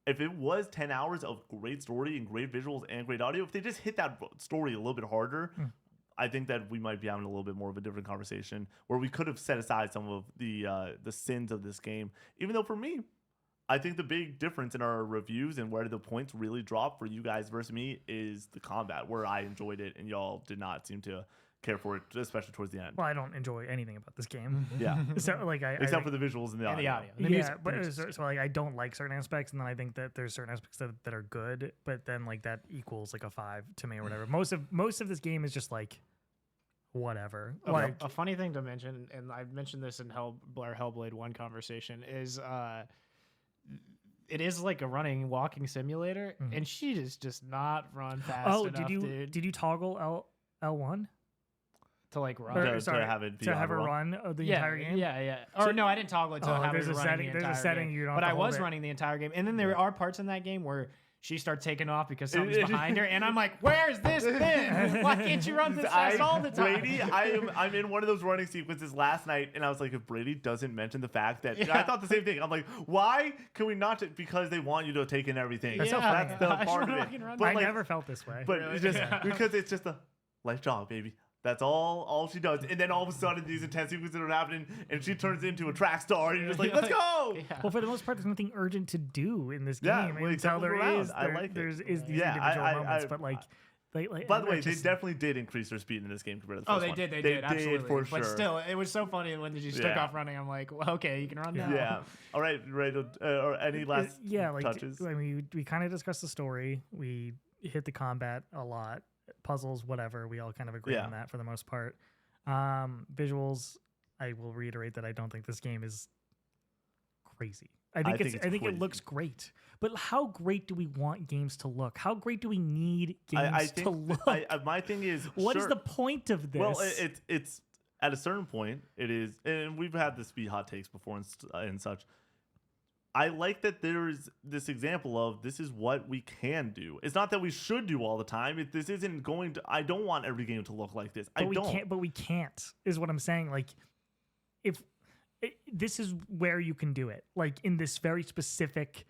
If it was 10 hours of great story and great visuals and great audio, if they just hit that story a little bit harder, I think that we might be having a little bit more of a different conversation where we could have set aside some of the sins of this game. Even though for me, I think the big difference in our reviews and where the points really drop for you guys versus me is the combat, where I enjoyed it and y'all did not seem to care for it, especially towards the end. Well, I don't enjoy anything about this game. Yeah. So like except for the visuals and the audio. The music, but so like I don't like certain aspects, and then I think that there's certain aspects that are good, but then like that equals like a 5 to me or whatever. Most of this game is just like whatever. Like a funny thing to mention, and I've mentioned this in Hellblade 1 conversation, is it is like a walking simulator, and she is just not run fast enough. Did you toggle L1? To like run, to have her run the entire game. Yeah. Or no, I didn't toggle it to have there's it a running setting. the entire There's a setting game. you don't. But I was running the entire game, and then there are parts in that game where she starts taking off because something's behind her, and I'm like, "Where's this thing? Why can't you run this fast all the time?" Brady, I'm in one of those running sequences last night, and I was like, if Brady doesn't mention the fact that I thought the same thing. I'm like, why can we not? Because they want you to take in everything. That's the part of it. But I never felt this way. But really? Because it's just a life job, baby. That's all she does. And then all of a sudden, these intense sequences are happening, and she turns into a track star, and you're just like, let's go! Yeah. Well, for the most part, there's nothing urgent to do in this game. Well, until these individual moments. But like, by the way, they definitely did increase their speed in this game compared to the first one. They did, absolutely. For sure. But still, it was so funny when she took off running. I'm like, well, okay, you can run now. Yeah. All right, ready to, or any last touches? I mean, we kind of discussed the story. We hit the combat a lot. Puzzles, whatever, we all kind of agree on that for the most part. Visuals, I will reiterate that I don't think this game is crazy. I think it looks great. But how great do we want games to look? How great do we need games to look? My thing is, what is the point of this? Well, it's at a certain point, it is, and we've had this be hot takes before and such. I like that there's this example of this is what we can do. It's not that we should do all the time. This isn't going to. I don't want every game to look like this. But we can't. Is what I'm saying. Like, this is where you can do it. Like in this very specific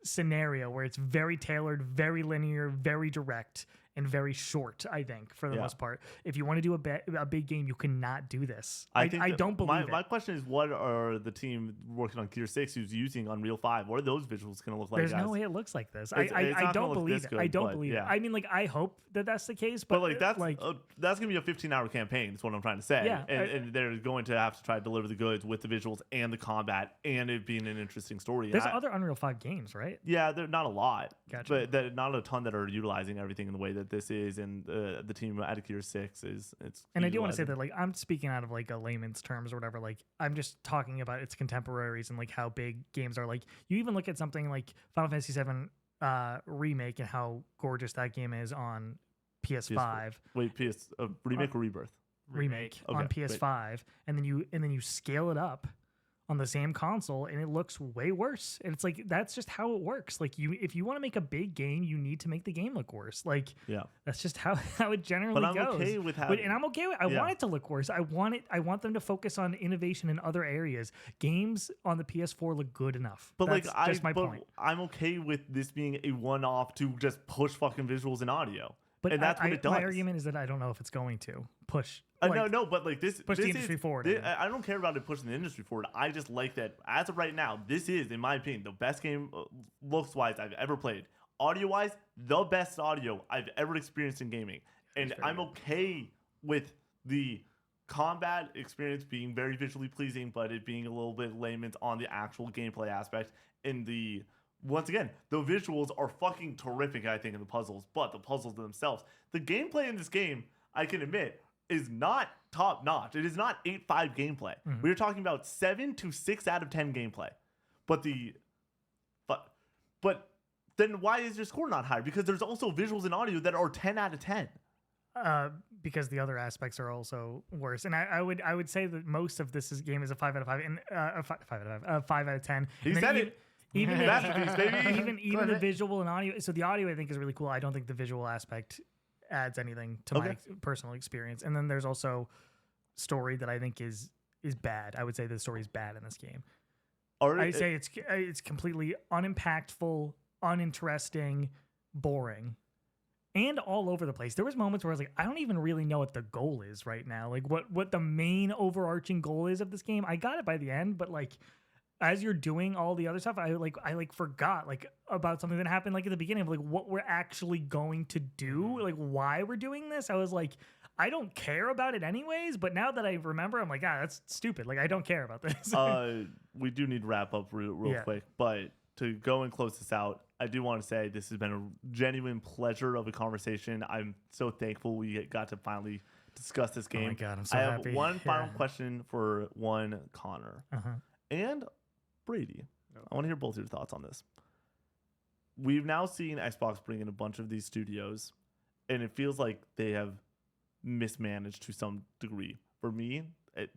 scenario where it's very tailored, very linear, very direct, and very short, I think, for the most part. If you want to do a big game, you cannot do this. I don't believe it. My question is, what are the team working on Gear 6 who's using Unreal 5? What are those visuals going to look like? There's no way it looks like this. I don't believe it. I don't believe it. I mean, like, I hope that that's the case. But that's going to be a 15-hour campaign. That's what I'm trying to say. Yeah, and they're going to have to try to deliver the goods with the visuals and the combat and it being an interesting story. There's other Unreal 5 games, right? Yeah, they're not a lot. Gotcha. But not a ton that are utilizing everything in the way that this is. And the team at Gear 6 is and I do want to say that, like, I'm speaking out of like a layman's terms or whatever. Like, I'm just talking about its contemporaries and like how big games are. Like, you even look at something like Final Fantasy VII remake and how gorgeous that game is on PS5. Wait, remake or rebirth? Remake on PS5, and then you scale it up on the same console and it looks way worse. And it's like, that's just how it works. Like, if you want to make a big game, you need to make the game look worse. Like, that's just how it generally goes. But I'm okay with having, and I'm okay with, I want it to look worse. I want them to focus on innovation in other areas. Games on the PS4 look good enough. But that's just my point. I'm okay with this being a one-off to just push fucking visuals and audio. But and that's what it does. My argument is that I don't know if it's going to push. No, but like this push the industry forward. I don't care about it pushing the industry forward. I just like that as of right now, this is, in my opinion, the best game looks-wise I've ever played. Audio-wise, the best audio I've ever experienced in gaming. And I'm okay with the combat experience being very visually pleasing, but it being a little bit layman's on the actual gameplay aspect. And once again, the visuals are fucking terrific, I think, in the puzzles, but the puzzles themselves, the gameplay in this game, I can admit, is not top notch. It is not 8-5 gameplay. Mm-hmm. We're talking about 7 to 6 out of 10 gameplay. But then why is your score not higher? Because there's also visuals and audio that are 10 out of 10. Because the other aspects are also worse, and I would say that most of this game is a 5 out of 5 and 5 out of 10. He said it. Even the visual and audio. So the audio I think is really cool. I don't think the visual aspect adds anything to my personal experience. And then there's also story that I think is bad. I would say the story is bad in this game. I say it's completely unimpactful, uninteresting, boring, and all over the place. There was moments where I was like, I don't even really know what the goal is right now. Like what the main overarching goal is of this game. I got it by the end, but like, as you're doing all the other stuff, I forgot like about something that happened like at the beginning of like what we're actually going to do, like why we're doing this. I was like, I don't care about it anyways, but now that I remember, I'm like, that's stupid. Like, I don't care about this. We do need to wrap up real quick, but to go and close this out, I do want to say this has been a genuine pleasure of a conversation. I'm so thankful we got to finally discuss this game. Oh my God, I'm so happy. I have one final question for Connor and Brady. I want to hear both your thoughts on this. We've now seen Xbox bring in a bunch of these studios, and it feels like they have mismanaged to some degree. For me,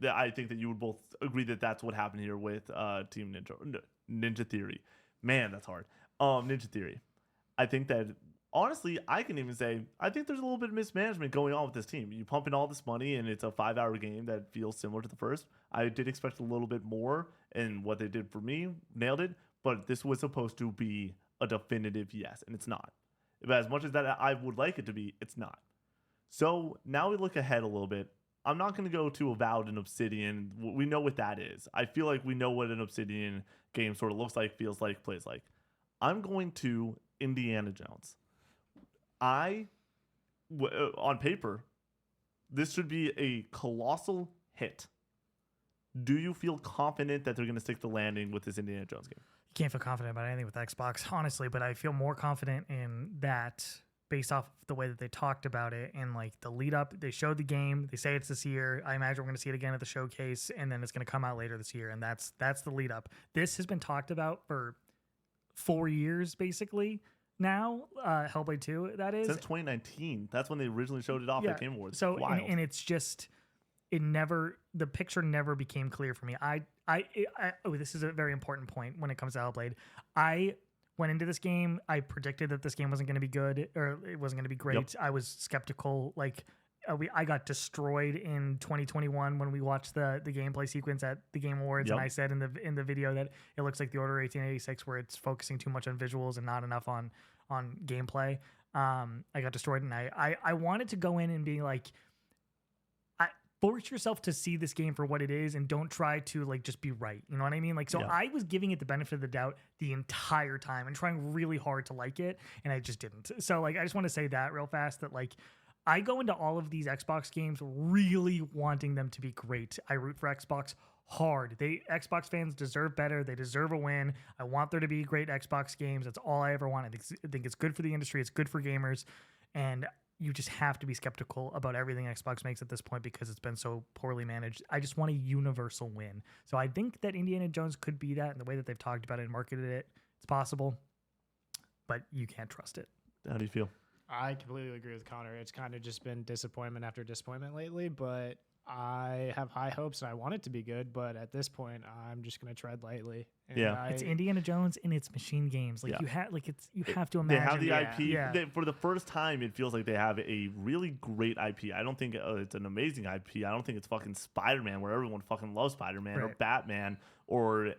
I think that you would both agree that that's what happened here with Team Ninja Theory. Man, that's hard. Ninja Theory. I think that, honestly, I can even say, I think there's a little bit of mismanagement going on with this team. You pump in all this money, and it's a 5-hour game that feels similar to the first. I did expect a little bit more, and what they did for me, nailed it. But this was supposed to be a definitive yes, and it's not. But as much as that I would like it to be, it's not. So now we look ahead a little bit. I'm not going to go to Avowed and Obsidian. We know what that is. I feel like we know what an Obsidian game sort of looks like, feels like, plays like. I'm going to Indiana Jones. On paper, this should be a colossal hit. Do you feel confident that they're going to stick the landing with this Indiana Jones game? You can't feel confident about anything with Xbox, honestly, but I feel more confident in that based off the way that they talked about it and like the lead up, they showed the game. They say it's this year. I imagine we're going to see it again at the showcase, and then it's going to come out later this year. And that's the lead up. This has been talked about for 4 years, basically. Now, Hellblade 2, that is since 2019. That's when they originally showed it off at Game Awards. So and it's just the picture never became clear for me. This is a very important point when it comes to Hellblade. I went into this game, I predicted that this game wasn't going to be good or it wasn't going to be great. Yep. I was skeptical. Like I got destroyed in 2021 when we watched the gameplay sequence at the Game Awards, and I said in the video that it looks like the Order 1886, where it's focusing too much on visuals and not enough on gameplay. I got destroyed, and I wanted to go in and be like, force yourself to see this game for what it is and don't try to like just be right. You know what I mean? Like, so I was giving it the benefit of the doubt the entire time and trying really hard to like it, and I just didn't. So like, I just want to say that real fast, that like, I go into all of these Xbox games really wanting them to be great. I root for Xbox hard. Xbox fans deserve better. They deserve a win. I want there to be great Xbox games. That's all I ever want. I think it's good for the industry. It's good for gamers. And you just have to be skeptical about everything Xbox makes at this point because it's been so poorly managed. I just want a universal win. So I think that Indiana Jones could be that in the way that they've talked about it and marketed it. It's possible, but you can't trust it. How do you feel? I completely agree with Connor. It's kind of just been disappointment after disappointment lately, but I have high hopes and I want it to be good, but at this point I'm just going to tread lightly. And it's Indiana Jones and it's machine games. Like you have to imagine they have the IP. For the first time, it feels like they have a really great IP. I don't think it's an amazing IP. I don't think it's fucking Spider-Man, where everyone fucking loves Spider-Man, or Batman, or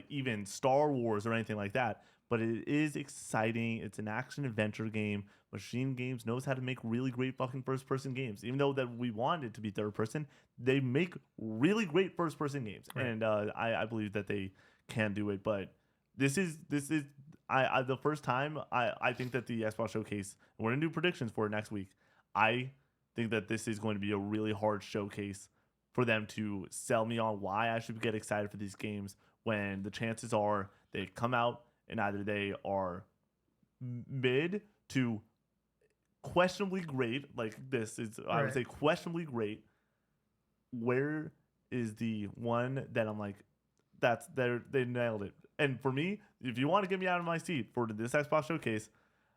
even Star Wars or anything like that. But it is exciting. It's an action adventure game. Machine Games knows how to make really great fucking first-person games. Even though that we want it to be third-person, they make really great first-person games, and I believe that they can do it. But this is the first time I think that the Xbox Showcase, and we're gonna do predictions for it next week. I think that this is going to be a really hard showcase for them to sell me on why I should get excited for these games, when the chances are they come out and either they are mid to questionably great, like this is, I would say questionably great. Where is the one that I'm like, they nailed it? And for me, if you want to get me out of my seat for this Xbox Showcase,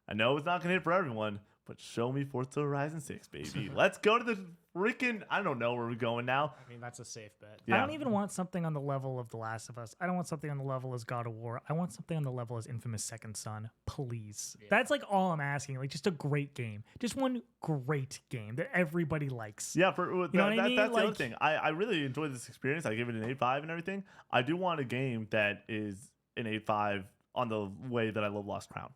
I know it's not going to hit for everyone, but show me Forza Horizon 6, baby. Let's go to the freaking, I don't know where we're going now. I mean, that's a safe bet. Yeah. I don't even want something on the level of The Last of Us. I don't want something on the level as God of War. I want something on the level as Infamous Second Son, please. Yeah. That's like all I'm asking. Like, just a great game. Just one great game that everybody likes. Yeah, that's the other thing. I really enjoyed this experience. I gave it an 8.5 and everything. I do want a game that is an 8.5 on the way that I love Lost Crown.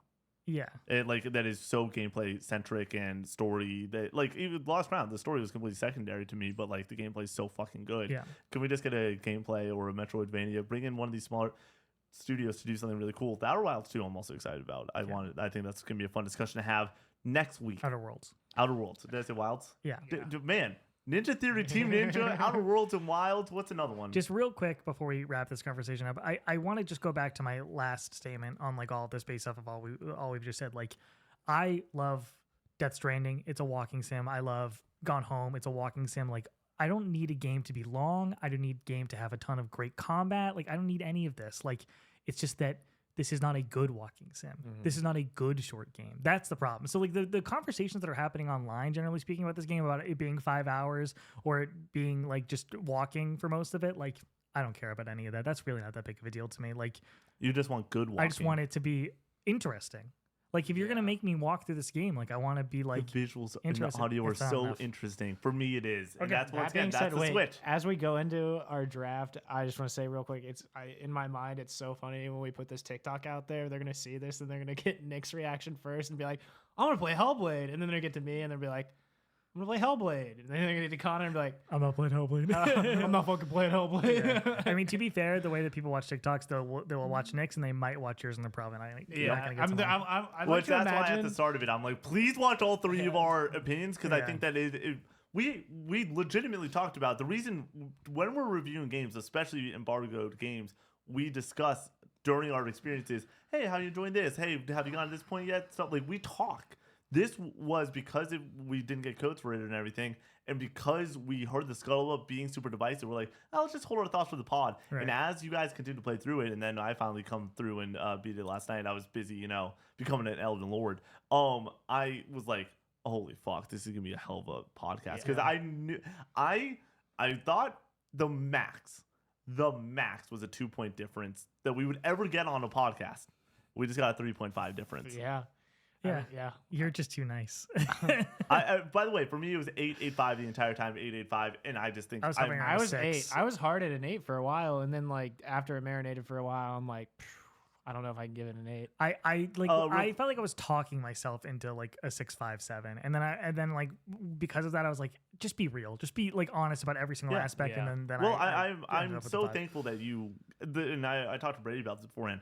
Yeah, that is so gameplay centric and story that, like, even Lost Crown, the story was completely secondary to me, but like the gameplay is so fucking good. Yeah, can we just get a gameplay or a Metroidvania? Bring in one of these smaller studios to do something really cool. The Outer Wilds 2, I'm also excited about. I think that's gonna be a fun discussion to have next week. Outer Worlds. Did I say Wilds? Yeah. Man. Ninja Theory, Team Ninja, Outer Worlds, and Wilds. What's another one? Just real quick before we wrap this conversation up, I want to just go back to my last statement on like all of this based off of all we've just said. Like, I love Death Stranding. It's a walking sim. I love Gone Home. It's a walking sim. Like, I don't need a game to be long. I don't need a game to have a ton of great combat. Like, I don't need any of this. Like, it's just that this is not a good walking sim. Mm-hmm. This is not a good short game. That's the problem. So like the conversations that are happening online, generally speaking, about this game, about it being 5 hours or it being like just walking for most of it, like, I don't care about any of that. That's really not that big of a deal to me. Like, you just want good walking. I just want it to be interesting. Like, if you're going to make me walk through this game, like, I want to be like, the visuals and the audio are so interesting. For me, it is. Okay. And that's what's that's the switch. As we go into our draft, I just want to say real quick, in my mind, it's so funny when we put this TikTok out there, they're going to see this and they're going to get Nick's reaction first and be like, I'm going to play Hellblade. And then they're going to get to me and they'll be like, I'm going to play Hellblade. And then they're going to get to Connor and be like, I'm not playing Hellblade. I'm not fucking playing Hellblade. Yeah. I mean, to be fair, the way that people watch TikToks, they will watch Nick's and they might watch yours and they're probably not going to get that's why at the start of it, I'm like, please watch all three of our opinions, because I think that we legitimately talked about the reason when we're reviewing games, especially embargoed games, we discuss during our experiences, hey, how are you enjoying this? Hey, have you gotten to this point yet? Stuff like we talk. This was because we didn't get codes for it and everything, and because we heard the scuttlebutt being super divisive, we're like, oh, let's just hold our thoughts for the pod. Right. And as you guys continue to play through it, and then I finally come through and beat it last night, I was busy, becoming an Elden Lord. I was like, holy fuck, this is gonna be a hell of a podcast, because I thought the max was a 2-point difference that we would ever get on a podcast. We just got a 3.5 difference. Yeah. Yeah. You're just too nice. By the way, for me, it was 8.85 the entire time, 8.85, and I just think I was I 8. I was hard at an 8 for a while, and then like after it marinated for a while, I'm like, I don't know if I can give it an 8. I felt like I was talking myself into like a 6.5, 7, and then like because of that, I was like, just be real, just be like honest about every single aspect, and then well, I'm so thankful that and I talked to Brady about this beforehand.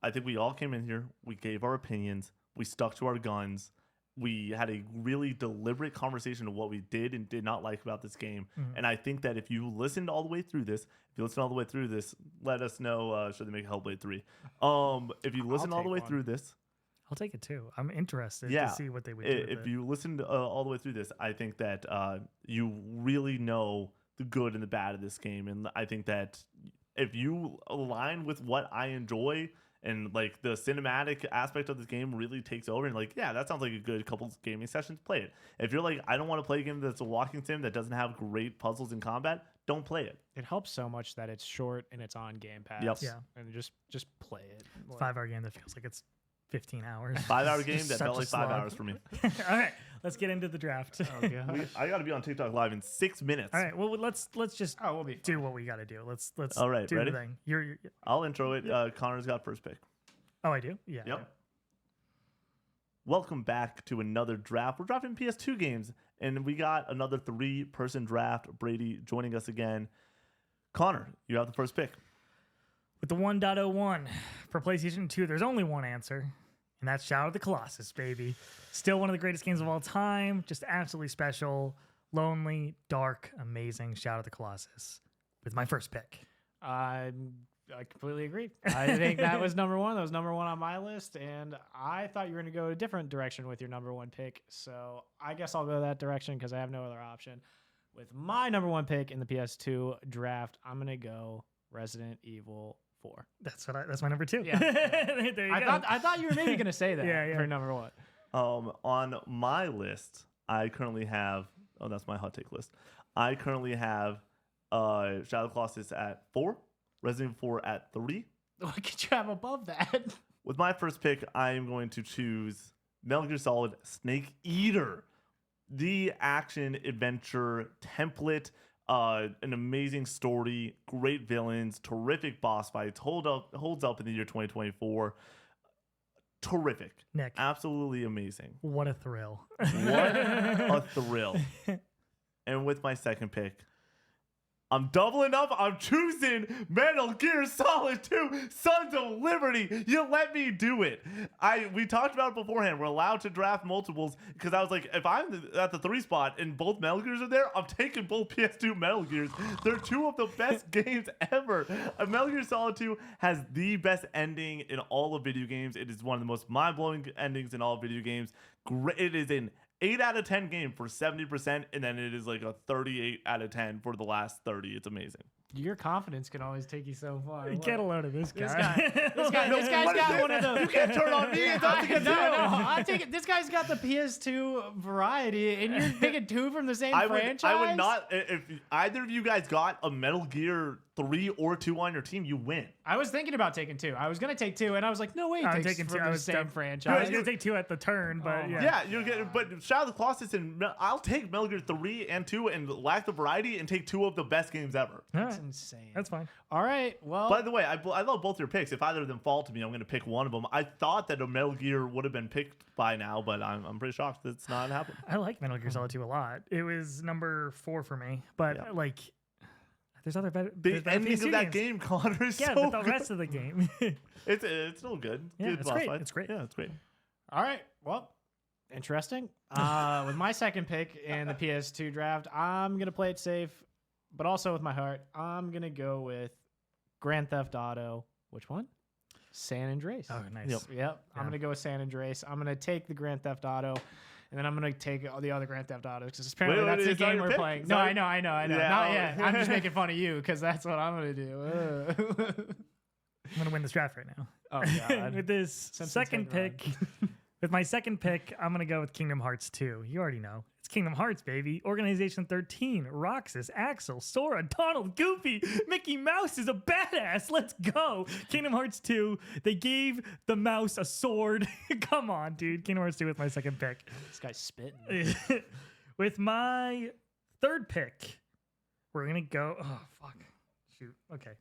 I think we all came in here, we gave our opinions, we stuck to our guns. We had a really deliberate conversation of what we did and did not like about this game. Mm-hmm. And I think that if you listened all the way through this, let us know, should they make Hellblade 3? If you listen all the way through this. I'll take it too. I'm interested to see what they would do. If you listened all the way through this, I think that you really know the good and the bad of this game. And I think that if you align with what I enjoy, and like the cinematic aspect of this game really takes over, and like, yeah, that sounds like a good couple gaming sessions, play it. If you're like, I don't want to play a game that's a walking sim that doesn't have great puzzles and combat, don't play it. It helps so much that it's short and it's on Game Pass. Yep. Yeah. And just play it. It's a 5-hour game that feels like it's 15 hours. 5-hour game that felt like 5 hours for me. All right, let's get into the draft. Oh, gosh. I got to be on TikTok live in 6 minutes. All right, well, let's just we'll be do what we got to do. Let's all right, do ready? the thing. You're I'll intro it. Connor's got first pick. Oh, I do? Yeah. Yep. Welcome back to another draft. We're drafting PS2 games, and we got another 3-person draft. Brady joining us again. Connor, you have the first pick. With the 1.01 for PlayStation 2, there's only one answer, and that's Shadow of the Colossus, baby. Still one of the greatest games of all time. Just absolutely special, lonely, dark, amazing Shadow of the Colossus. With my first pick. I completely agree. I think that was number one. That was number one on my list, and I thought you were going to go a different direction with your number one pick. So I guess I'll go that direction because I have no other option. With my number one pick in the PS2 draft, I'm going to go Resident Evil 4. That's my number 2. Yeah. There you go. I thought you were maybe going to say that for number one. On my list, I currently have. Oh, that's my hot take list. I currently have Shadow of the Colossus at 4. Resident Evil 4 at 3. What could you have above that? With my first pick, I am going to choose Metal Gear Solid Snake Eater. The action adventure template, an amazing story, great villains, terrific boss fights, holds up in the year 2024. Terrific. Nick. Absolutely amazing. What a thrill. What a thrill. And with my second pick, I'm doubling up. I'm choosing Metal Gear Solid 2 Sons of Liberty. You let me do it. We talked about it beforehand. We're allowed to draft multiples because I was like, if I'm at the 3 spot and both Metal Gears are there, I'm taking both PS2 Metal Gears. They're 2 of the best games ever. Metal Gear Solid 2 has the best ending in all of video games. It is one of the most mind-blowing endings in all of video games. It is an 8 out of 10 game for 70%, and then it is like a 38 out of 10 for the last 30. It's amazing. Your confidence can always take you so far. Get a load of this guy. This guy's got one of those. You can't turn on me. It's not to get I take it. This guy's got the PS2 variety, and you're picking 2 from the same franchise. I would not. If either of you guys got a Metal Gear 3 or 2 on your team, you win. I was thinking about taking 2. I was gonna take 2, and I was like, no way, I'm takes taking from 2. the same franchise. I was gonna take 2 at the turn, but yeah, you're getting. But Shadow of the Colossus and I'll take Metal Gear 3 and 2 and lack the variety and take 2 of the best games ever. That's insane. That's fine. All right. Well, by the way, I love both your picks. If either of them fall to me, I'm going to pick one of them. I thought that a Metal Gear would have been picked by now, but I'm pretty shocked that it's not happened. I like Metal Gear Solid 2 a lot. It was number 4 for me, but like, there's other better. The ending of that game, Connor, is so but the good. rest of the game, it's still good. Yeah, good it's boss great. fight. It's great. Yeah, it's great. All right. Well, interesting. With my second pick in the PS2 draft, I'm gonna play it safe, but also with my heart, I'm gonna go with Grand Theft Auto. Which one? San Andreas. Oh, nice. Yep. Yep. Yeah. I'm going to go with San Andreas. I'm going to take the Grand Theft Auto, and then I'm going to take all the other Grand Theft Autos because apparently Wait, that's the is that game your we're pick? playing. Is No, that- I know. Yeah, Not oh. yet. I'm just making fun of you because that's what I'm going to do. I'm going to win this draft right now. Oh, God. With this Simpsons second take pick, with my second pick, I'm going to go with Kingdom Hearts 2. You already know. It's Kingdom Hearts, baby. Organization 13, Roxas, Axel, Sora, Donald, Goofy, Mickey Mouse is a badass. Let's go. Kingdom Hearts 2. They gave the mouse a sword. Come on, dude. Kingdom Hearts 2 with my second pick. This guy's spitting. With my third pick, we're going to go. Oh, fuck. Shoot. Okay.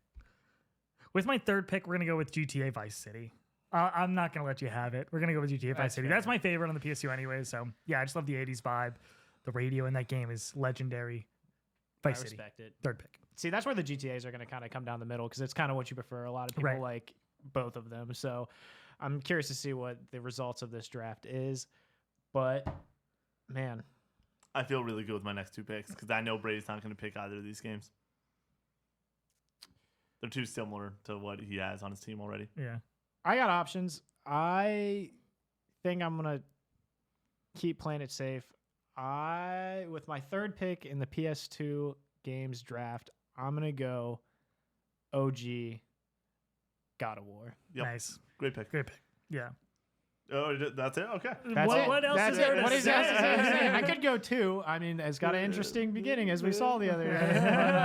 With my third pick, we're going to go with GTA Vice City. I'm not going to let you have it. We're going to go with GTA Vice That's City. fair. That's my favorite on the PS2 anyway. So, yeah, I just love the 80s vibe. The radio in that game is legendary. Vice I City. respect it. Third pick. See, that's where the GTAs are going to kind of come down the middle because it's kind of what you prefer. A lot of people Right. like both of them. So I'm curious to see what the results of this draft is. But, man, I feel really good with my next two picks because I know Brady's not going to pick either of these games. They're too similar to what he has on his team already. Yeah. I got options. I think I'm going to keep playing it safe. With my third pick in the PS2 Games draft, I'm going to go OG God of War. Yep. Nice. Great pick. Great pick. Yeah. Oh, that's it? Okay. That's it. What else That's is there it. to What is say? I could go two. I mean, it's got an interesting beginning as we saw the other day. But,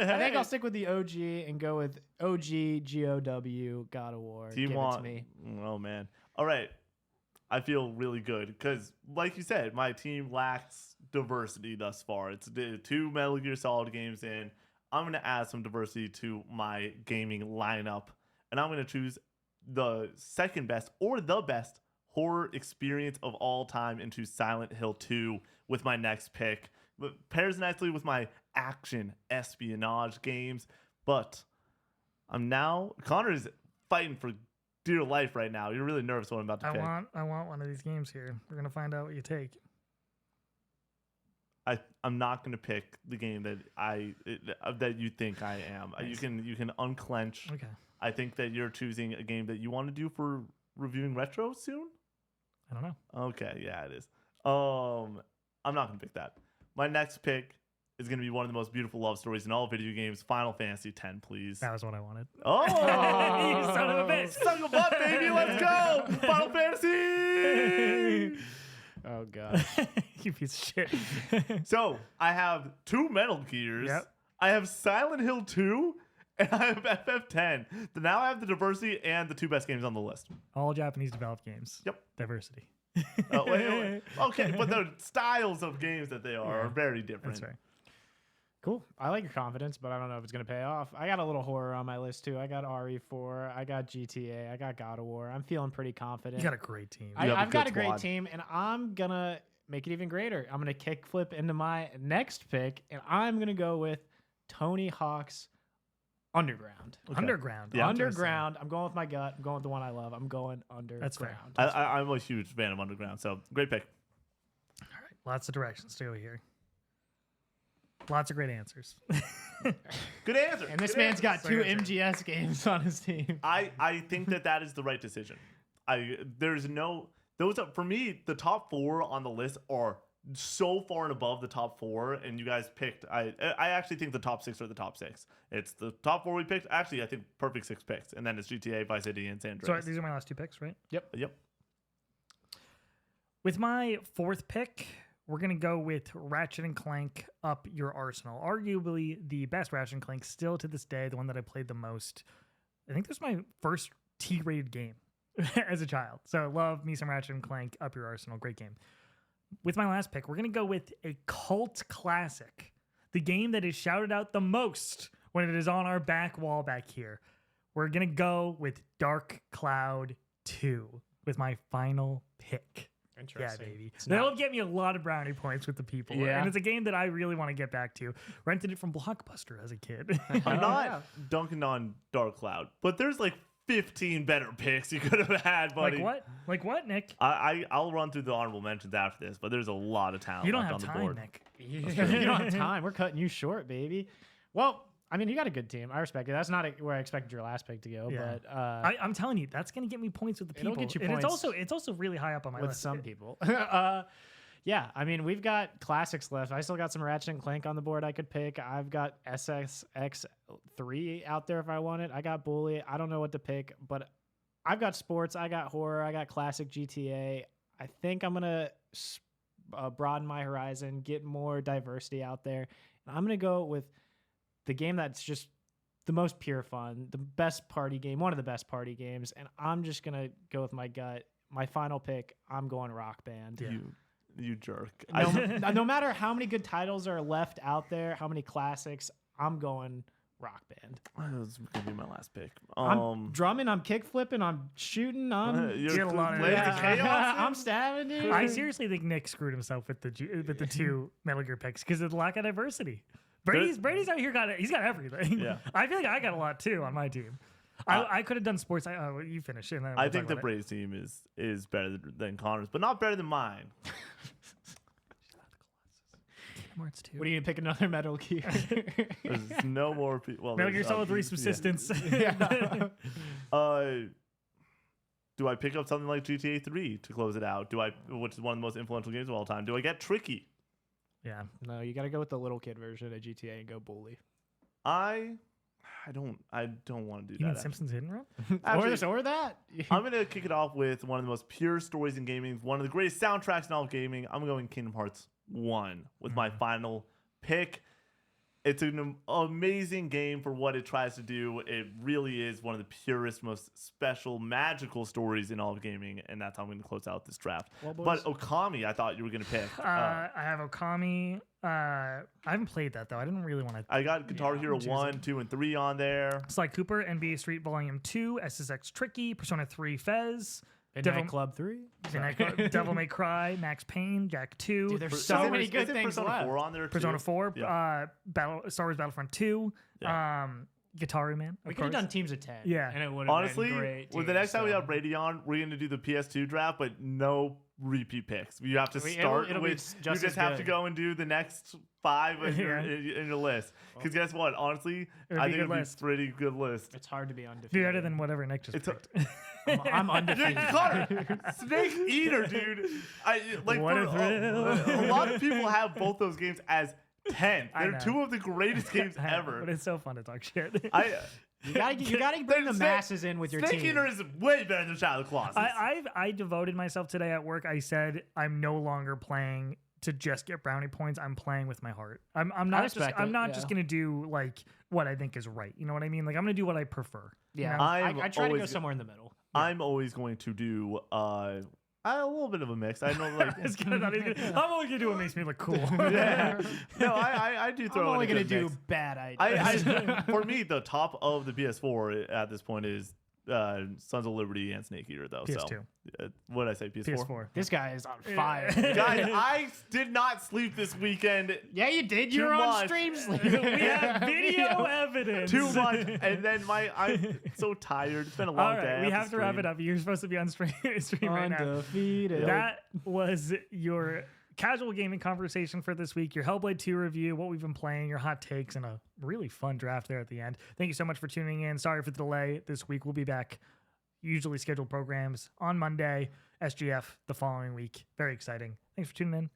I think I'll stick with the OG and go with OG GOW God of War. Team Give it to me. Oh, man. All right. I feel really good because, like you said, my team lacks diversity thus far. It's the 2 Metal Gear Solid games in. I'm going to add some diversity to my gaming lineup, and I'm going to choose the second best or the best horror experience of all time into Silent Hill 2 with my next pick. It pairs nicely with my action espionage games, but Connor is fighting for dear life right now. You're really nervous what I'm about to pick. I want one of these games here. We're going to find out what you take. I'm not going to pick the game that you think I am. Nice. You can unclench. Okay. I think that you're choosing a game that you want to do for reviewing retro soon. I don't know. Okay, yeah, it is. I'm not going to pick that. My next pick is going to be one of the most beautiful love stories in all video games. Final Fantasy X, please. That was what I wanted. Oh, You son of a bitch. Son of a butt, baby, let's go! Final Fantasy. Oh, God. You piece of shit. So I have 2 Metal Gears. Yep. I have Silent Hill 2, and I have FF10. So now I have the diversity and the 2 best games on the list. All Japanese developed games. Yep. Diversity. Wait. Okay, but the styles of games that they are very different. That's right. Cool. I like your confidence, but I don't know if it's going to pay off. I got a little horror on my list, too. I got RE4. I got GTA. I got God of War. I'm feeling pretty confident. You got a great team. You have a I've got good a great squad. team, and I'm going to make it even greater. I'm going to kickflip into my next pick, and I'm going to go with Tony Hawk's Underground. Okay. Underground. Yeah. Underground. I'm going with my gut. I'm going with the one I love. I'm going Underground. That's fair. I'm a huge fan of Underground, so great pick. All right. Lots of directions to go here. Lots of great answers. Good answer. And this Good man's answer. got 2 MGS games on his team. I think that is the right decision. For me, the top 4 on the list are so far and above the top 4, and you guys picked. I actually think the top 6 are the top 6. It's the top 4 we picked. Actually, I think perfect 6 picks, and then it's GTA, Vice City, and San So Andreas. these are my last 2 picks, right? Yep. With my 4th pick, we're going to go with Ratchet and Clank Up Your Arsenal. Arguably the best Ratchet and Clank still to this day, the one that I played the most. I think this was my first T-rated game as a child. So I love me some Ratchet and Clank Up Your Arsenal. Great game. With my last pick, we're going to go with a cult classic. The game that is shouted out the most when it is on our back wall back here. We're going to go with Dark Cloud 2 with my final pick. Yeah, Interesting. baby. It's That'll not- get me a lot of brownie points with the people. Yeah. And it's a game that I really want to get back to. Rented it from Blockbuster as a kid. I'm Oh, not yeah. dunking on Dark Cloud, but there's like 15 better picks you could have had, buddy. Like what? Like what, Nick? I'll run through the honorable mentions after this, but there's a lot of talent You don't left have on the time, board. Nick. You don't have time. We're cutting you short, baby. Well, I mean, you got a good team. I respect it. That's not where I expected your last pick to go, Yeah. but I'm telling you, that's gonna get me points with the people. It'll get you and points it's also really high up on my with list. some people. Yeah, I mean, we've got classics left. I still got some Ratchet and Clank on the board I could pick. I've got SSX3 out there if I want it. I got Bully. I don't know what to pick, but I've got sports. I got horror. I got classic GTA. I think I'm going to broaden my horizon, get more diversity out there. And I'm going to go with the game that's just the most pure fun, the best party game, one of the best party games. And I'm just going to go with my gut. My final pick, I'm going Rock Band. Yeah. You jerk. No matter how many good titles are left out there, how many classics, I'm going Rock Band. That's gonna be my last pick. I'm drumming, I'm kick flipping, I'm shooting, I'm Get a lot of I'm stabbing, dude. I seriously think Nick screwed himself with the two Metal Gear picks because of the lack of diversity. Brady's out here he's got everything. Yeah. I feel like I got a lot too on my team. I could have done sports. You finish it. And then I think the Brady's team is better than Connor's, but not better than mine. What do you pick another Metal Gear? There's no more people. Well, Metal Gear Solid 3 Subsistence. Yeah. Do I pick up something like GTA 3 to close it out? Which is one of the most influential games of all time? Do I get tricky? Yeah. No, you got to go with the little kid version of GTA and go Bully. I don't want to do You mean that. Simpsons Hidden Room? Or that. I'm gonna kick it off with one of the most pure stories in gaming, one of the greatest soundtracks in all of gaming. I'm going Kingdom Hearts 1 with my final pick. It's an amazing game for what it tries to do. It really is one of the purest, most special, magical stories in all of gaming, and that's how I'm going to close out this draft. Well, but Okami, I thought you were going to pick. I have Okami. I haven't played that though. I didn't really want to. I got Guitar Hero 1, 2, and 3 on there. Sly Cooper, NBA Street Volume 2, SSX Tricky, Persona 3 Fez, Midnight Club 3. Devil May Cry, Max Payne, Jack 2. Dude, there's so many good things Persona left. 4 on there too? Persona 4, Yeah. Star Wars Battlefront 2, Guitar Man. We could have done teams of 10. Yeah. And it would have Honestly, been great. with the next time we have Brady on, we're going to do the PS2 draft, but no repeat picks. You have to start it'll with. just You as just have to good. go and do the next 5 in your list. Because guess what? Honestly, I think it'd be a pretty good list. It's hard to be undefeated. Be better than whatever Nick just picked. I'm undefeated. Connor, Snake Eater, dude. What a thrill. A lot of people have both those games as 10. I They're know. two of the greatest games I know, ever. But it's so fun to talk shit. You gotta bring the masses in with your Snake team. Eater is way better than Shadow of the Colossus. I devoted myself today at work. I said I'm no longer playing to just get brownie points. I'm playing with my heart. I'm not just gonna do like what I think is right. You know what I mean? Like I'm gonna do what I prefer. Yeah, you know? I try to go somewhere in the middle. I'm always going to do a little bit of a mix. I know, like I'm only gonna do what makes me look cool. yeah. No, I do throw. I'm only in a gonna good do mix. bad ideas. For me, the top of the PS4 at this point is Sons of Liberty and Snake Eater, though. PS2. So, what did I say? PS4. PS4. This guy is on fire. Guys, I did not sleep this weekend. Yeah, you did. Too You're on much. stream sleep. We have video evidence. Too much, and then I'm so tired. It's been a long All day. right, we have to wrap it up. You're supposed to be on stream right now. Undefeated. That was your casual gaming conversation for this week, your Hellblade 2 review, what we've been playing, your hot takes, and a really fun draft there at the end. Thank you so much for tuning in. Sorry for the delay this week. We'll be back. Usually scheduled programs on Monday, SGF the following week. Very exciting. Thanks for tuning in.